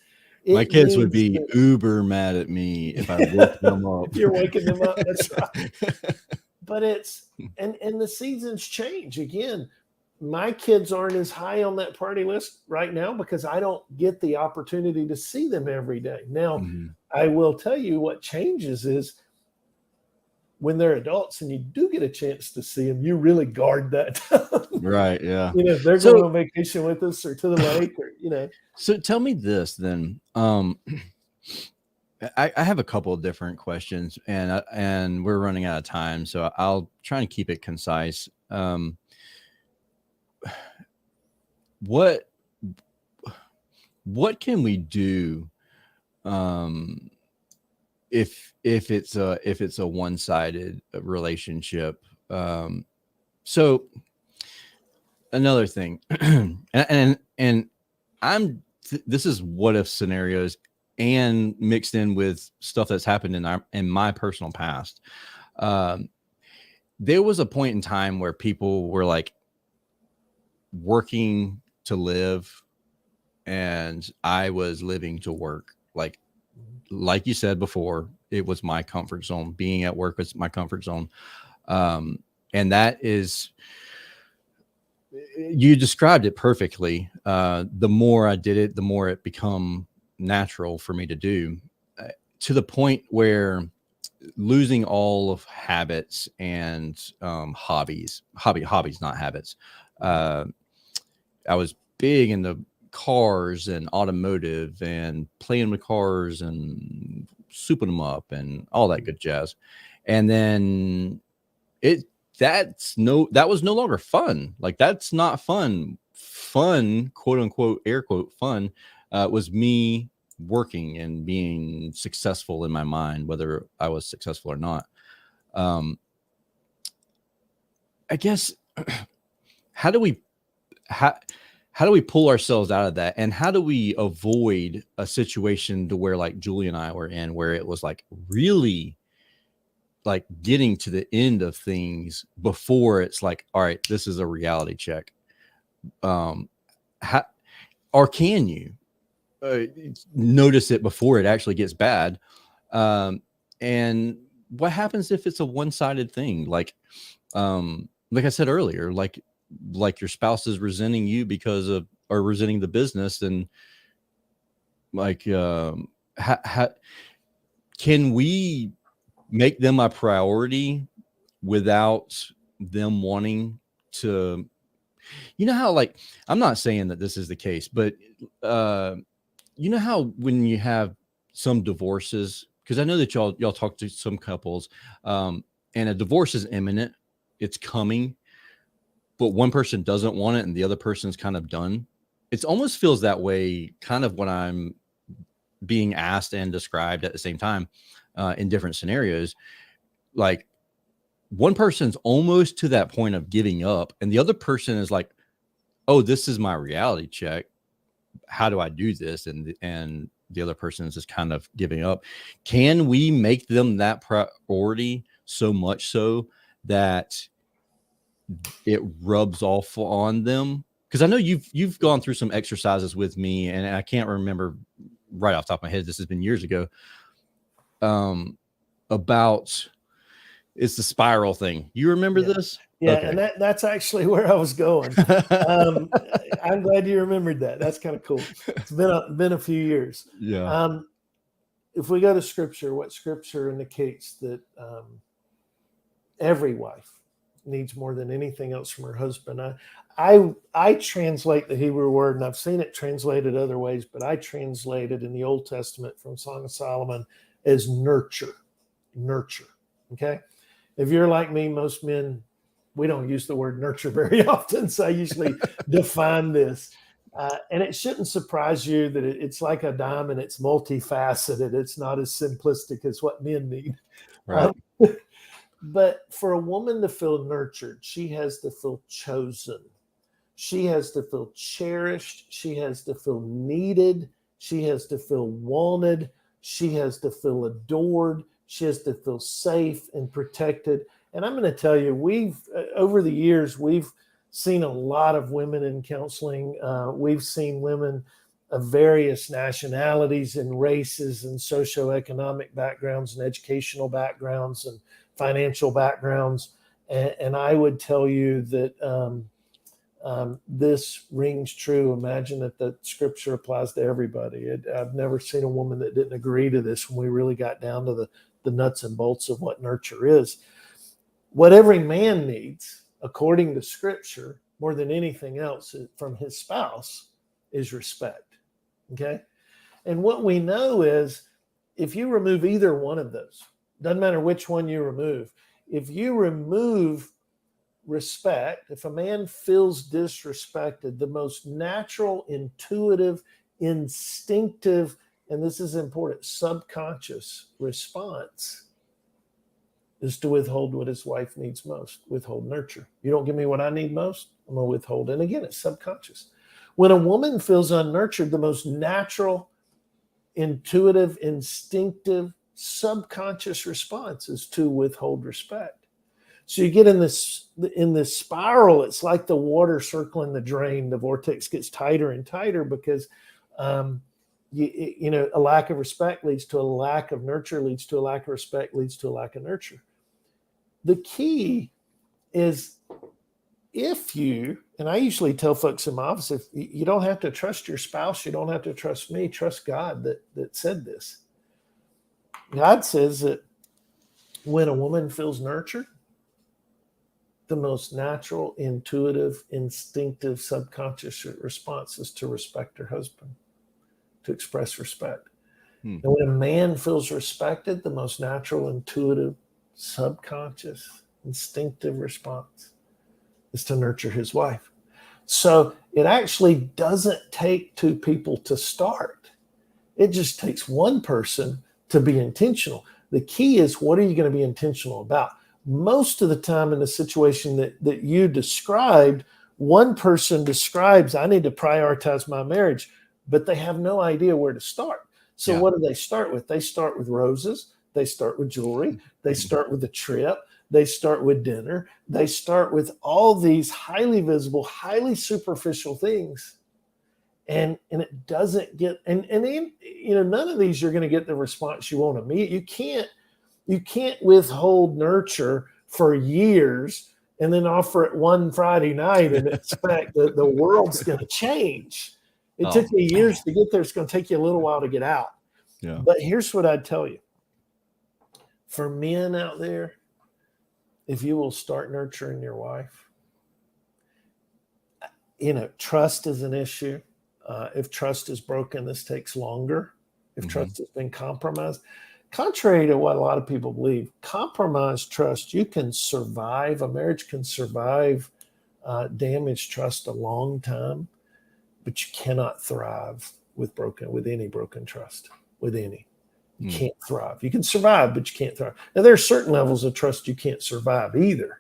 My kids would be uber mad at me if I woke them up. If you're waking them up, that's right. But and the seasons change. Again, my kids aren't as high on that party list right now because I don't get the opportunity to see them every day. Now, I will tell you what changes is when they're adults and you do get a chance to see them, you really guard that time. Right. Yeah. They're going on vacation with us or to the lake or, So tell me this then. I have a couple of different questions and we're running out of time. So I'll try and keep it concise. What can we do? If it's a one-sided relationship. So another thing, and this is what if scenarios and mixed in with stuff that's happened in my personal past. There was a point in time where people were like working to live and I was living to work. Like you said before, it was my comfort zone. Being at work was my comfort zone. And that is, you described it perfectly. The more I did it, the more it become natural for me to do, to the point where losing all of habits and hobbies, not habits. I was big into cars and automotive and playing with cars and souping them up and all that good jazz. And then that was no longer fun. Like, that's not fun. Fun, quote unquote, air quote, fun, was me working and being successful in my mind, whether I was successful or not. I guess, how do we pull ourselves out of that? And how do we avoid a situation to where, like Julie and I were in, where it was like really like getting to the end of things before it's like, all right, this is a reality check. Or can you notice it before it actually gets bad? And what happens if it's a one-sided thing? Like I said earlier, like your spouse is resenting you or resenting the business, and like, can we make them a priority without them wanting to? You know how, like, I'm not saying that this is the case, but you know how when you have some divorces, because I know that y'all talk to some couples, and a divorce is imminent, it's coming, but one person doesn't want it and the other person's kind of done. It almost feels that way kind of when I'm being asked and described at the same time, in different scenarios. Like, one person's almost to that point of giving up, and the other person is like, oh, this is my reality check. How do I do this? And the other person is just kind of giving up. Can we make them that priority so much so that it rubs off on them? Because I know you've gone through some exercises with me, and I can't remember right off the top of my head, this has been years ago, about, it's the spiral thing. You remember this? Yeah, okay. And that's actually where I was going. I'm glad you remembered that. That's kind of cool. It's been a few years. Yeah. If we go to Scripture, what Scripture indicates that every wife needs more than anything else from her husband. I translate the Hebrew word, and I've seen it translated other ways, but I translate it in the Old Testament from Song of Solomon as nurture. Nurture. Okay. If you're like me, most men, we don't use the word nurture very often, so I usually define this. And it shouldn't surprise you that it's like a diamond. It's multifaceted. It's not as simplistic as what men need. Right. But for a woman to feel nurtured, she has to feel chosen. She has to feel cherished. She has to feel needed. She has to feel wanted. She has to feel adored. She has to feel safe and protected. And I'm going to tell you, over the years, we've seen a lot of women in counseling. We've seen women of various nationalities and races and socioeconomic backgrounds and educational backgrounds and financial backgrounds. And I would tell you that this rings true. Imagine that the Scripture applies to everybody. I've never seen a woman that didn't agree to this when we really got down to the nuts and bolts of what nurture is. What every man needs, according to Scripture, more than anything else from his spouse, is respect. Okay? And what we know is, if you remove either one of those, doesn't matter which one you remove, if you remove respect, if a man feels disrespected, the most natural, intuitive, instinctive, and this is important, subconscious response is to withhold what his wife needs most, withhold nurture. You don't give me what I need most, I'm going to withhold. And again, it's subconscious. When a woman feels unnurtured, the most natural, intuitive, instinctive, subconscious response is to withhold respect. So you get in this spiral. It's like the water circling the drain. The vortex gets tighter and tighter because A lack of respect leads to a lack of nurture, leads to a lack of respect, leads to a lack of nurture. The key is, if you, and I usually tell folks in my office, if you don't have to trust your spouse, you don't have to trust me, trust God that said this. God says that when a woman feels nurtured, the most natural, intuitive, instinctive, subconscious response is to respect her husband, to express respect. And when a man feels respected, the most natural, intuitive, subconscious, instinctive response is to nurture his wife. So it actually doesn't take two people to start. It just takes one person to be intentional. The key is, what are you going to be intentional about? Most of the time in the situation that you described, one person describes, I need to prioritize my marriage, but they have no idea where to start. So what do they start with? They start with roses. They start with jewelry. They start with a trip. They start with dinner. They start with all these highly visible, highly superficial things. And it doesn't get, and then, none of these you're going to get the response you want to meet. You can't withhold nurture for years and then offer it one Friday night and expect that the world's going to change. It took you years to get there. It's going to take you a little while to get out. Yeah. But here's what I'd tell you. For men out there, if you will start nurturing your wife, trust is an issue. If trust is broken, this takes longer. If trust has been compromised, contrary to what a lot of people believe, compromised trust, you can survive. A marriage can survive damaged trust a long time, but you cannot thrive with any broken trust, with any. You can't thrive. You can survive, but you can't thrive. Now, there are certain levels of trust you can't survive either.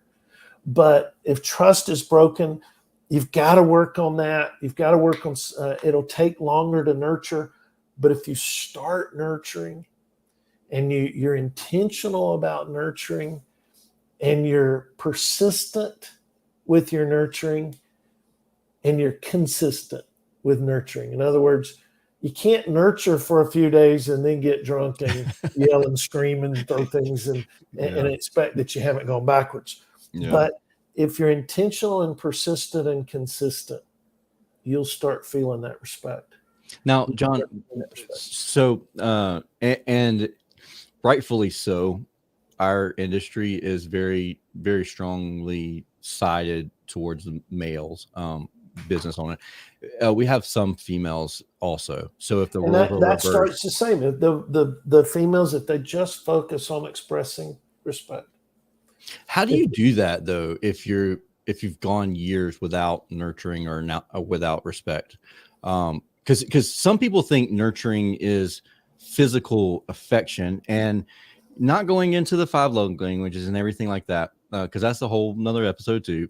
But if trust is broken, you've got to work on that. You've got to work on, it'll take longer to nurture. But if you start nurturing and you're intentional about nurturing and you're persistent with your nurturing and you're consistent with nurturing. In other words, you can't nurture for a few days and then get drunk and yell and scream and throw things and expect that you haven't gone backwards. Yeah. But if you're intentional and persistent and consistent, you'll start feeling that respect. Now, John, so, and rightfully so, our industry is very, very strongly sided towards the males, business owner. We have some females also. So if the role that starts the same. The females, if they just focus on expressing respect. How do you do that though? If you've gone years without nurturing or now without respect, because some people think nurturing is physical affection, and not going into the 5 love languages and everything like that, because that's a whole nother episode too.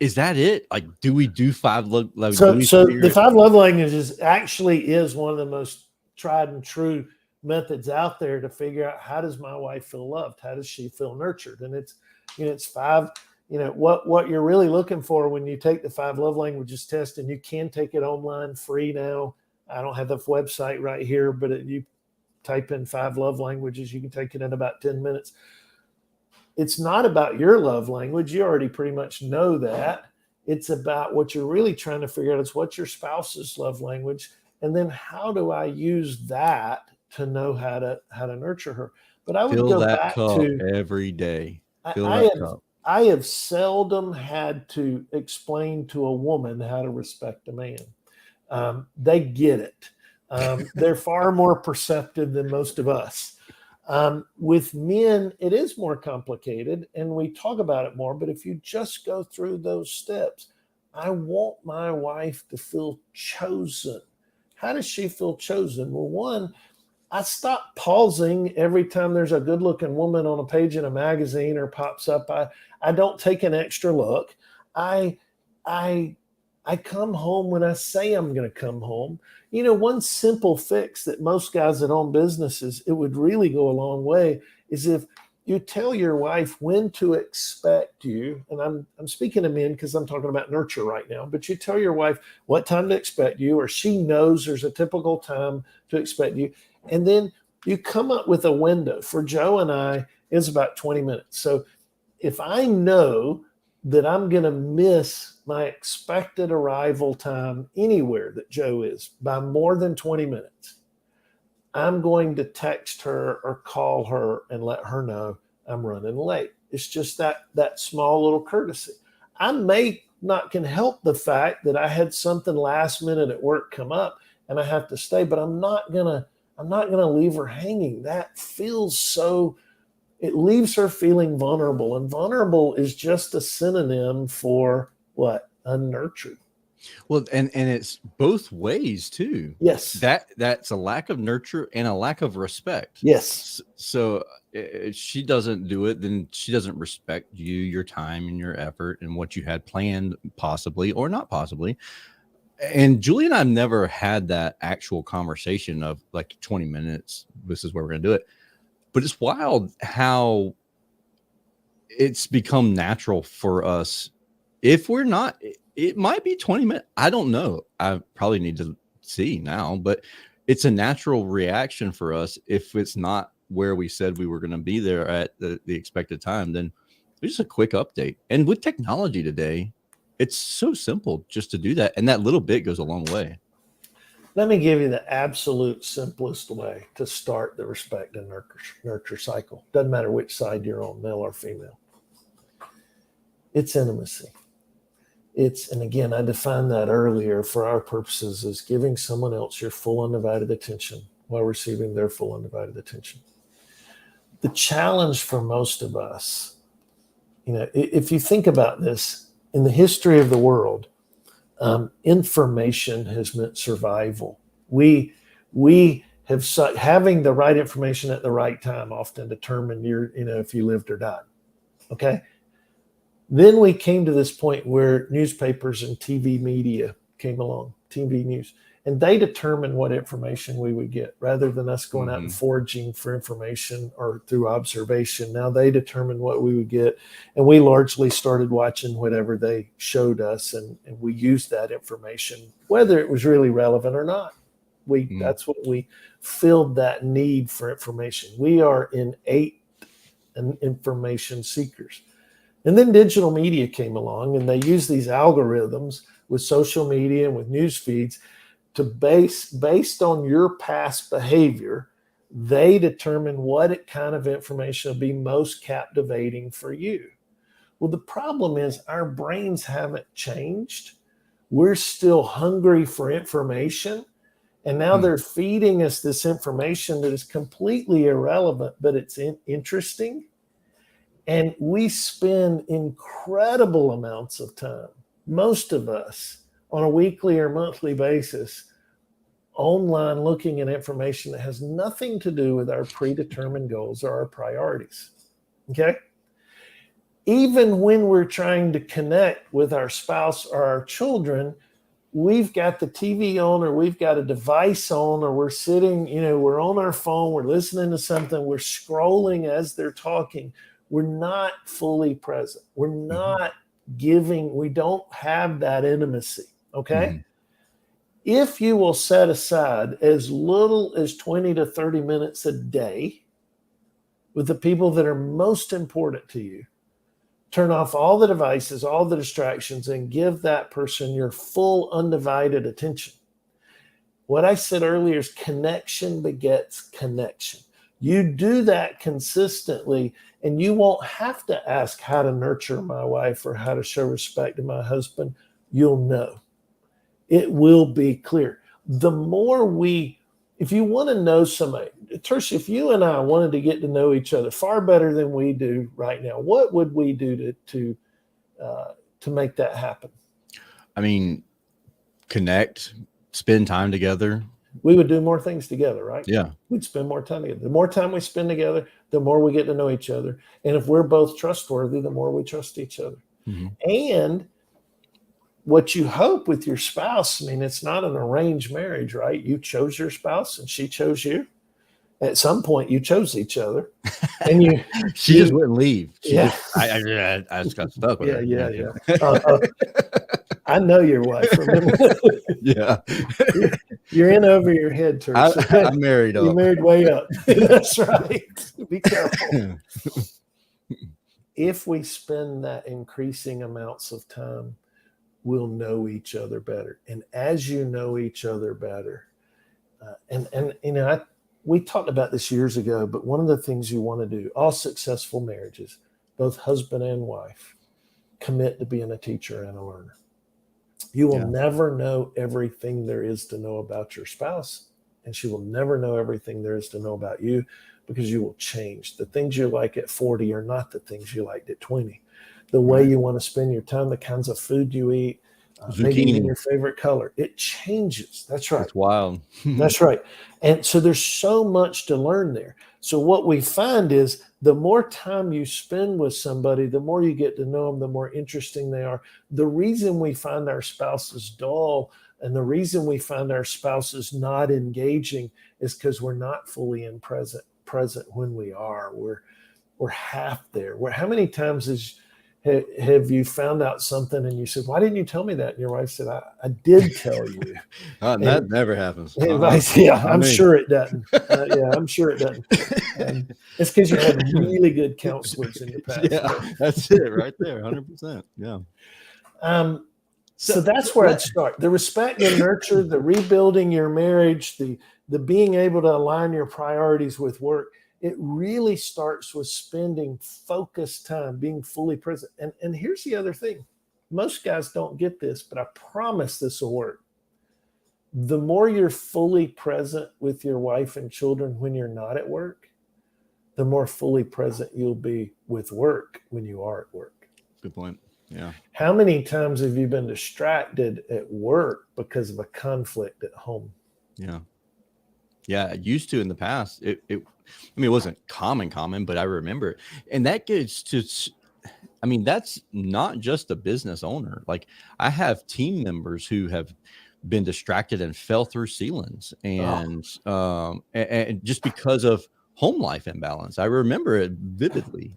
Is that it? Like, do we do 5 love languages? So the 5 love languages actually is one of the most tried and true methods out there to figure out, how does my wife feel loved? How does she feel nurtured? And it's 5. What you're really looking for when you take the 5 love languages test, and you can take it online free now. I don't have the website right here, but you type in 5 love languages, you can take it in about 10 minutes. It's not about your love language. You already pretty much know that. It's about what you're really trying to figure out is, what's your spouse's love language? And then how do I use that to know how to nurture her? But I would go back to every day. I have seldom had to explain to a woman how to respect a man. They get it. They're far more perceptive than most of us. With men, it is more complicated, and we talk about it more. But if you just go through those steps, I want my wife to feel chosen. How does she feel chosen? Well, one, I stop pausing every time there's a good-looking woman on a page in a magazine or pops up. I don't take an extra look. I come home when I say I'm going to come home. One simple fix that most guys that own businesses, it would really go a long way, is if you tell your wife when to expect you, and I'm speaking to men because I'm talking about nurture right now, but you tell your wife what time to expect you, or she knows there's a typical time to expect you. And then you come up with a window. For Joe and I, it's about 20 minutes. So if I know that I'm going to miss my expected arrival time anywhere that Joe is by more than 20 minutes, I'm going to text her or call her and let her know I'm running late. It's just that small little courtesy. I can help the fact that I had something last minute at work come up and I have to stay, but I'm not gonna leave her hanging. That feels so. It leaves her feeling vulnerable, and vulnerable is just a synonym for what? Unnurtured. Well, and it's both ways too. Yes. That's a lack of nurture and a lack of respect. Yes. So if she doesn't do it, then she doesn't respect you, your time and your effort and what you had planned, possibly or not possibly. And Julie and I have never had that actual conversation of like 20 minutes. This is where we're going to do it. But it's wild how it's become natural for us. If we're not, it might be 20 minutes. I don't know. I probably need to see now, but it's a natural reaction for us. If it's not where we said we were going to be there at the expected time, then it's just a quick update. And with technology today, it's so simple just to do that. And that little bit goes a long way. Let me give you the absolute simplest way to start the respect and nurture cycle. Doesn't matter which side you're on, male or female. It's intimacy. And again, I defined that earlier for our purposes as giving someone else your full undivided attention while receiving their full undivided attention. The challenge for most of us, if you think about this, in the history of the world, information has meant survival. We have having the right information at the right time often determined if you lived or died. Okay. Then we came to this point where newspapers and TV media came along, TV news, and they determined what information we would get rather than us going out and foraging for information or through observation. Now they determined what we would get, and we largely started watching whatever they showed us, and we used that information, whether it was really relevant or not. That's what we filled that need for information. We are innate information seekers. And then digital media came along, and they used these algorithms with social media and with news feeds to based on your past behavior, they determine what kind of information will be most captivating for you. Well, the problem is our brains haven't changed. We're still hungry for information. And now they're feeding us this information that is completely irrelevant, but it's interesting. And we spend incredible amounts of time, most of us, on a weekly or monthly basis, online looking at information that has nothing to do with our predetermined goals or our priorities. Okay? Even when we're trying to connect with our spouse or our children, we've got the TV on, or we've got a device on, or we're sitting, we're on our phone, we're listening to something, we're scrolling as they're talking. We're not fully present. We're not giving, we don't have that intimacy. Okay. If you will set aside as little as 20 to 30 minutes a day with the people that are most important to you, turn off all the devices, all the distractions, and give that person your full undivided attention. What I said earlier is connection begets connection. You do that consistently, and you won't have to ask how to nurture my wife or how to show respect to my husband. You'll know. It will be clear. The more if you want to know somebody, Tersh, if you and I wanted to get to know each other far better than we do right now, what would we do to make that happen? I mean, connect, spend time together. We would do more things together, right? Yeah. We'd spend more time together. The more time we spend together, the more we get to know each other. And if we're both trustworthy, the more we trust each other. And what you hope with your spouse, it's not an arranged marriage, right? You chose your spouse and she chose you. At some point, you chose each other, and you she just wouldn't leave. She Yeah. just, I just got stuck with her. Yeah. I know your wife. Remember, Yeah. you're in over your head, Tersh. Okay? I'm married You up. married way up. That's right. Be careful. If we spend that increasing amounts of time, we'll know each other better. And as you know each other better, we talked about this years ago, but one of the things you want to do, all successful marriages, both husband and wife, commit to being a teacher and a learner. You will never know everything there is to know about your spouse, and she will never know everything there is to know about you, because you will change. The things you like at 40 are not the things you liked at 20. The way you want to spend your time, the kinds of food you eat, maybe even your favorite color, it changes. That's right. It's wild. That's right. And so there's so much to learn there. So what we find is the more time you spend with somebody, the more you get to know them, the more interesting they are. The reason we find our spouses dull and the reason we find our spouses not engaging is because we're not fully in present when we are. We're half there. How many times have you found out something and you said, why didn't you tell me that? And your wife said, I did tell you. That never happens. I'm sure it doesn't. I'm sure it doesn't. It's because you had really good counselors in your past. Yeah, that's it right there. 100%. Yeah. So that's where I'd start. The respect and nurture, the rebuilding your marriage, the being able to align your priorities with work. It really starts with spending focused time, being fully present. And here's the other thing. Most guys don't get this, but I promise this will work. The more you're fully present with your wife and children when you're not at work, the more fully present you'll be with work when you are at work. Good point. Yeah. How many times have you been distracted at work because of a conflict at home? Yeah. Yeah. I used to in the past. It wasn't common, but I remember it. And that gets to, that's not just a business owner. Like, I have team members who have been distracted and fell through ceilings and just because of home life imbalance. I remember it vividly.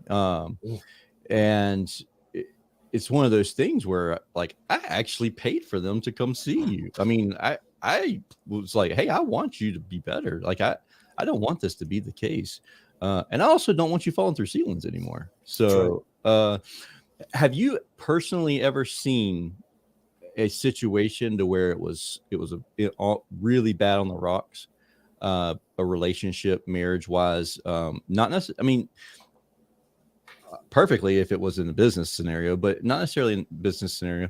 And it's one of those things where, like, I actually paid for them to come see you. I was like, hey, I want you to be better. Like, I don't want this to be the case. And I also don't want you falling through ceilings anymore. So have you personally ever seen a situation to where it was really bad on the rocks, a relationship, marriage wise, not necessarily, perfectly if it was in a business scenario, but not necessarily in a business scenario.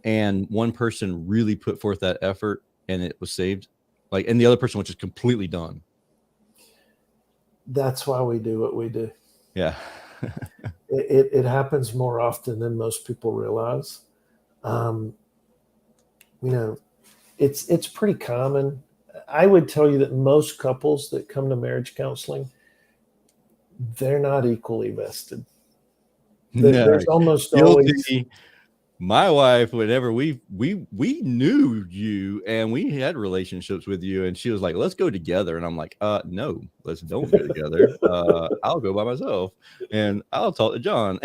And one person really put forth that effort and it was saved, and the other person was just completely done. That's why we do what we do. Yeah. It happens more often than most people realize. It's pretty common. I would tell you that most couples that come to marriage counseling, they're not equally vested. There's almost always. My wife, whenever we knew you and we had relationships with you, and she was like, let's go together. And I'm like, no, let's don't go together. I'll go by myself and I'll talk to John.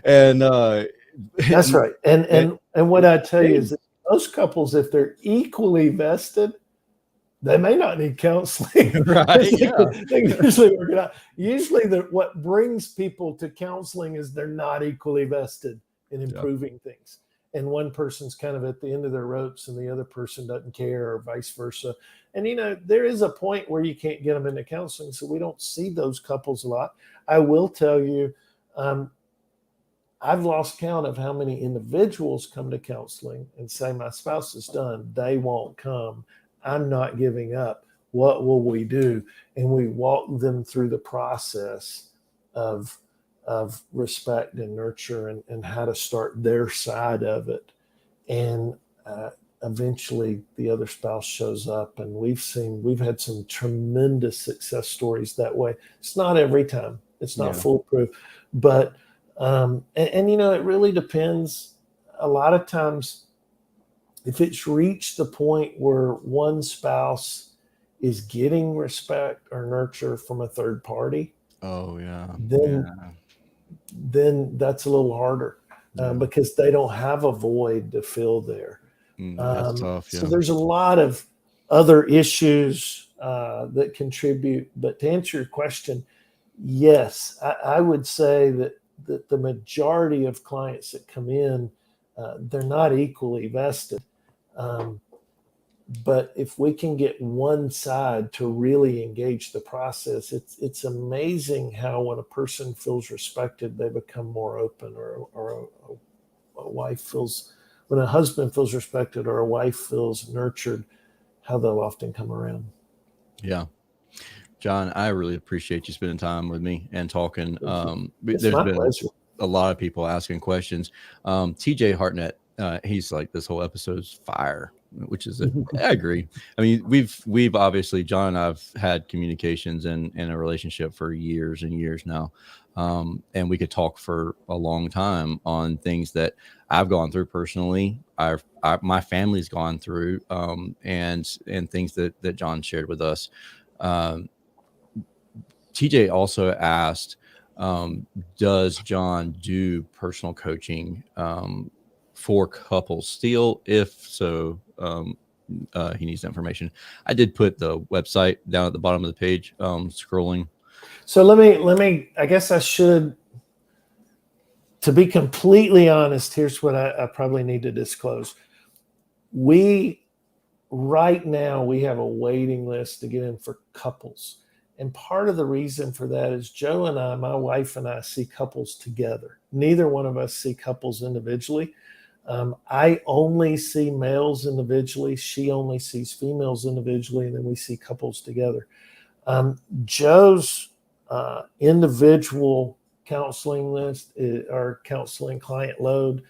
And that's right. And what I tell you is that most couples, if they're equally vested, they may not need counseling. Right. They usually work it out. Usually what brings people to counseling is they're not equally vested in improving things. And one person's kind of at the end of their ropes and the other person doesn't care, or vice versa. And, there is a point where you can't get them into counseling. So we don't see those couples a lot. I will tell you, I've lost count of how many individuals come to counseling and say, my spouse is done. They won't come. I'm not giving up. What will we do? And we walk them through the process of respect and nurture and how to start their side of it. And eventually the other spouse shows up, and we've had some tremendous success stories that way. It's not every time. It's not foolproof, but it really depends. A lot of times, if it's reached the point where one spouse is getting respect or nurture from a third party, Oh yeah. then that's a little harder because they don't have a void to fill there. That's tough. So there's a lot of other issues that contribute. But to answer your question, yes, I would say that the majority of clients that come in, they're not equally vested. But if we can get one side to really engage the process, it's amazing how when a person feels respected, they become more open, or a wife feels, when a husband feels respected or a wife feels nurtured, how they'll often come around. Yeah. John, I really appreciate you spending time with me and talking. It's There's my been pleasure. a lot of people asking questions. TJ Hartnett, he's like, this whole episode's fire, which is I agree. I mean, we've obviously, John and I've had communications and a relationship for years and years now. And we could talk for a long time on things that I've gone through personally. My family's gone through, and things that John shared with us. TJ also asked, does John do personal coaching for couples still? If so, he needs information. I did put the website down at the bottom of the page, scrolling. So let me, I guess I should, to be completely honest, here's what I probably need to disclose. Right now, we have a waiting list to get in for couples. And part of the reason for that is Joe and I, my wife and I, see couples together. Neither one of us see couples individually. I only see males individually. She only sees females individually. And then we see couples together. Joe's individual counseling list, or counseling client load,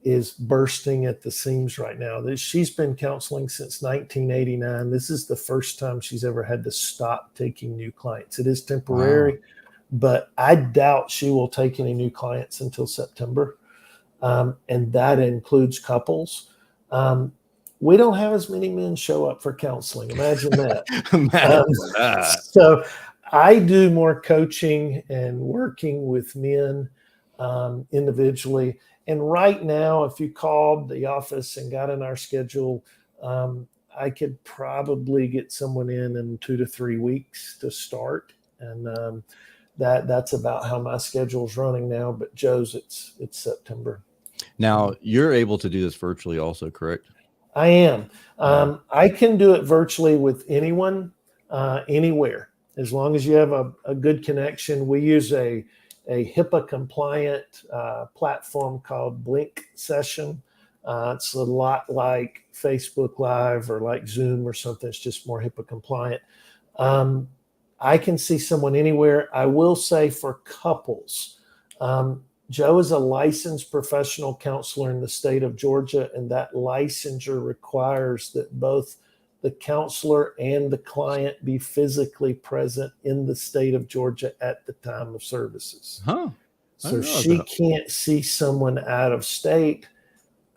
is bursting at the seams right now. She's been counseling since 1989. This is the first time she's ever had to stop taking new clients. It is temporary, but I doubt she will take any new clients until September. And that includes couples. We don't have as many men show up for counseling. Imagine that. So I do more coaching and working with men individually. And right now, if you called the office and got in our schedule, I could probably get someone in 2 to 3 weeks to start. And that's about how my schedule's running now. But Joe's, it's September. Now, you're able to do this virtually also, correct? I am. I can do it virtually with anyone, anywhere, as long as you have a good connection. We use a HIPAA compliant platform called Blink Session. It's a lot like Facebook Live or like Zoom or something. It's just more HIPAA compliant. I can see someone anywhere. I will say for couples, Joe is a licensed professional counselor in the state of Georgia, and that licensure requires that both the counselor and the client be physically present in the state of Georgia at the time of services. So she can't see someone out of state.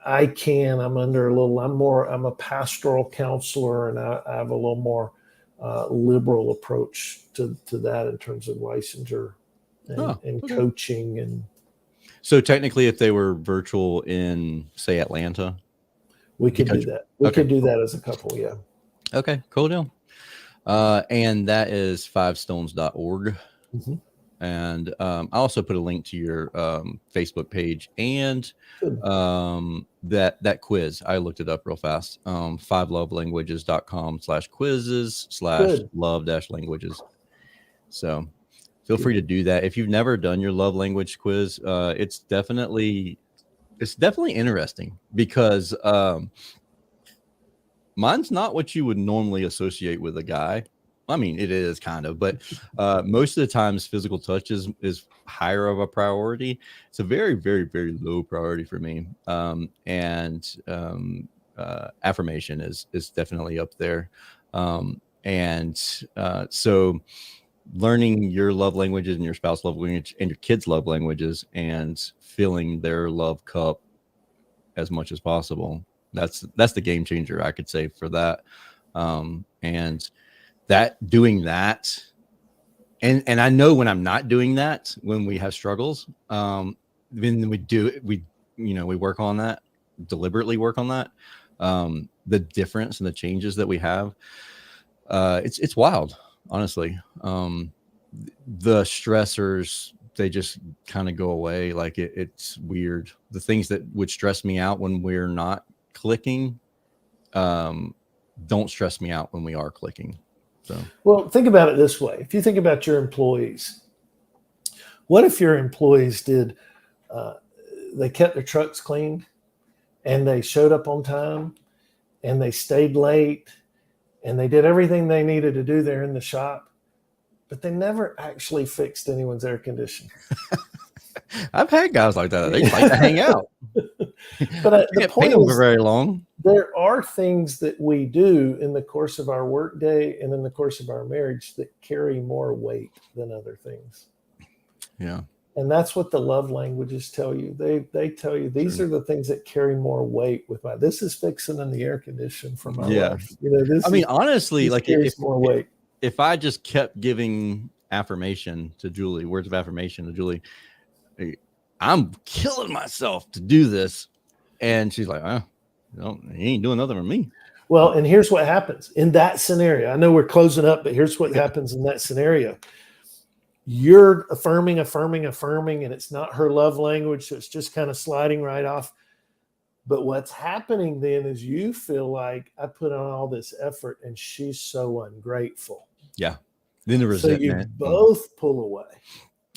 I can. I'm a pastoral counselor, and I have a little more liberal approach to that in terms of licensure and coaching. And so technically, if they were virtual in, say, Atlanta, we could do that. We could do that as a couple. Yeah. Okay, cool deal. And that is fivestones.org. Mm-hmm. And I also put a link to your Facebook page and that quiz. I looked it up real fast. 5lovelanguages.com/quizzes/love-languages. So feel free to do that. If you've never done your love language quiz, it's definitely interesting because mine's not what you would normally associate with a guy. I mean, it is kind of, but most of the times physical touch is higher of a priority. It's a very, very, very low priority for me. Affirmation is definitely up there. So learning your love languages and your spouse's love language and your kids' love languages and filling their love cup as much as possible. That's the game changer, I could say, for that. And doing that. And I know when I'm not doing that, when we have struggles, then we do it. We work on that, deliberately work on that. The difference and the changes that we have, it's wild, honestly. The stressors, they just kind of go away. Like it's weird. The things that would stress me out when we're not clicking, don't stress me out when we are clicking. So, well, think about it this way. If you think about your employees, what if your employees they kept their trucks clean and they showed up on time and they stayed late and they did everything they needed to do there in the shop, but they never actually fixed anyone's air conditioning? I've had guys like that. They like to hang out. But the point is, is, for very long. There are things that we do in the course of our workday and in the course of our marriage that carry more weight than other things. Yeah. And that's what the love languages tell you. They tell you these are the things that carry more weight with this is fixing in the air condition for my wife. Honestly, like carries more weight. If I just kept giving affirmation to Julie, words of affirmation to Julie, I'm killing myself to do this. And she's like, he ain't doing nothing for me. Well, and here's what happens in that scenario. I know we're closing up, but here's what happens in that scenario. You're affirming, and it's not her love language. So it's just kind of sliding right off. But what's happening then is you feel like I put on all this effort and she's so ungrateful. Yeah. Then the resentment. So you both pull away.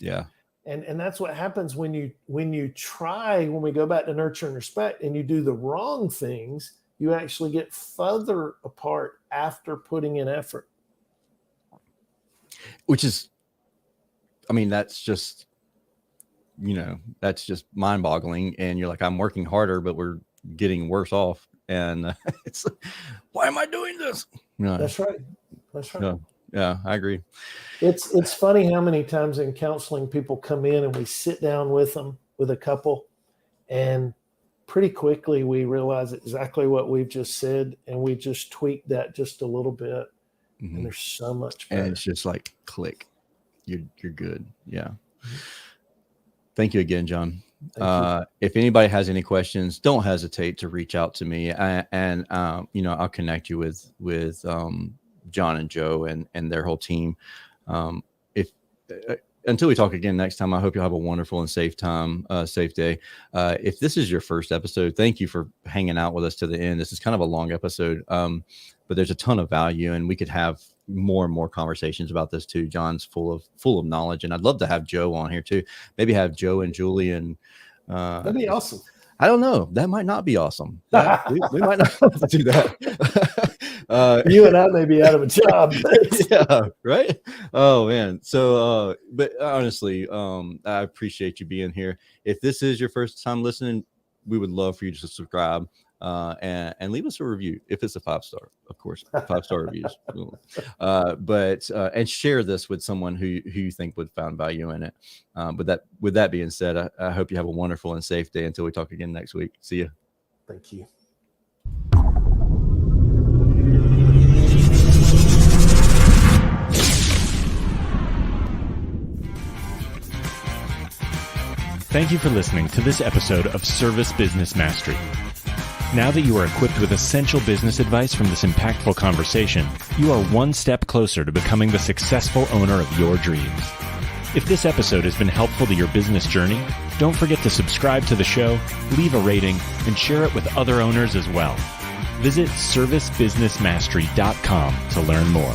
Yeah. And that's what happens when we go back to nurture and respect and you do the wrong things, you actually get further apart after putting in effort. Which is, that's just mind boggling. And you're like, I'm working harder, but we're getting worse off. And it's like, why am I doing this? No. That's right. No. Yeah, I agree. It's funny how many times in counseling people come in and we sit down with them, with a couple, and pretty quickly we realize exactly what we've just said, and we just tweak that just a little bit, and there's so much better. And it's just like click. You're good. Yeah. Thank you again, John. If anybody has any questions, don't hesitate to reach out to me, and I'll connect you with John and Joe and their whole team. Until we talk again next time, I hope you'll have a wonderful and safe time, safe day. If this is your first episode, thank you for hanging out with us to the end. This is kind of a long episode, but there's a ton of value, and we could have more and more conversations about this too. John's full of knowledge, and I'd love to have Joe on here too. Maybe have Joe and Julie, and that'd be awesome. I don't know. That might not be awesome. We might not have to do that. You and I may be out of a job. Yeah, right. Oh man. So, but honestly, I appreciate you being here. If this is your first time listening, we would love for you to subscribe and leave us a review. If it's a 5-star, of course, 5-star reviews. But and share this with someone who you think would find value in it. But with that being said, I hope you have a wonderful and safe day until we talk again next week. See you. Thank you. Thank you for listening to this episode of Service Business Mastery. Now that you are equipped with essential business advice from this impactful conversation, you are one step closer to becoming the successful owner of your dreams. If this episode has been helpful to your business journey, don't forget to subscribe to the show, leave a rating, and share it with other owners as well. Visit servicebusinessmastery.com to learn more.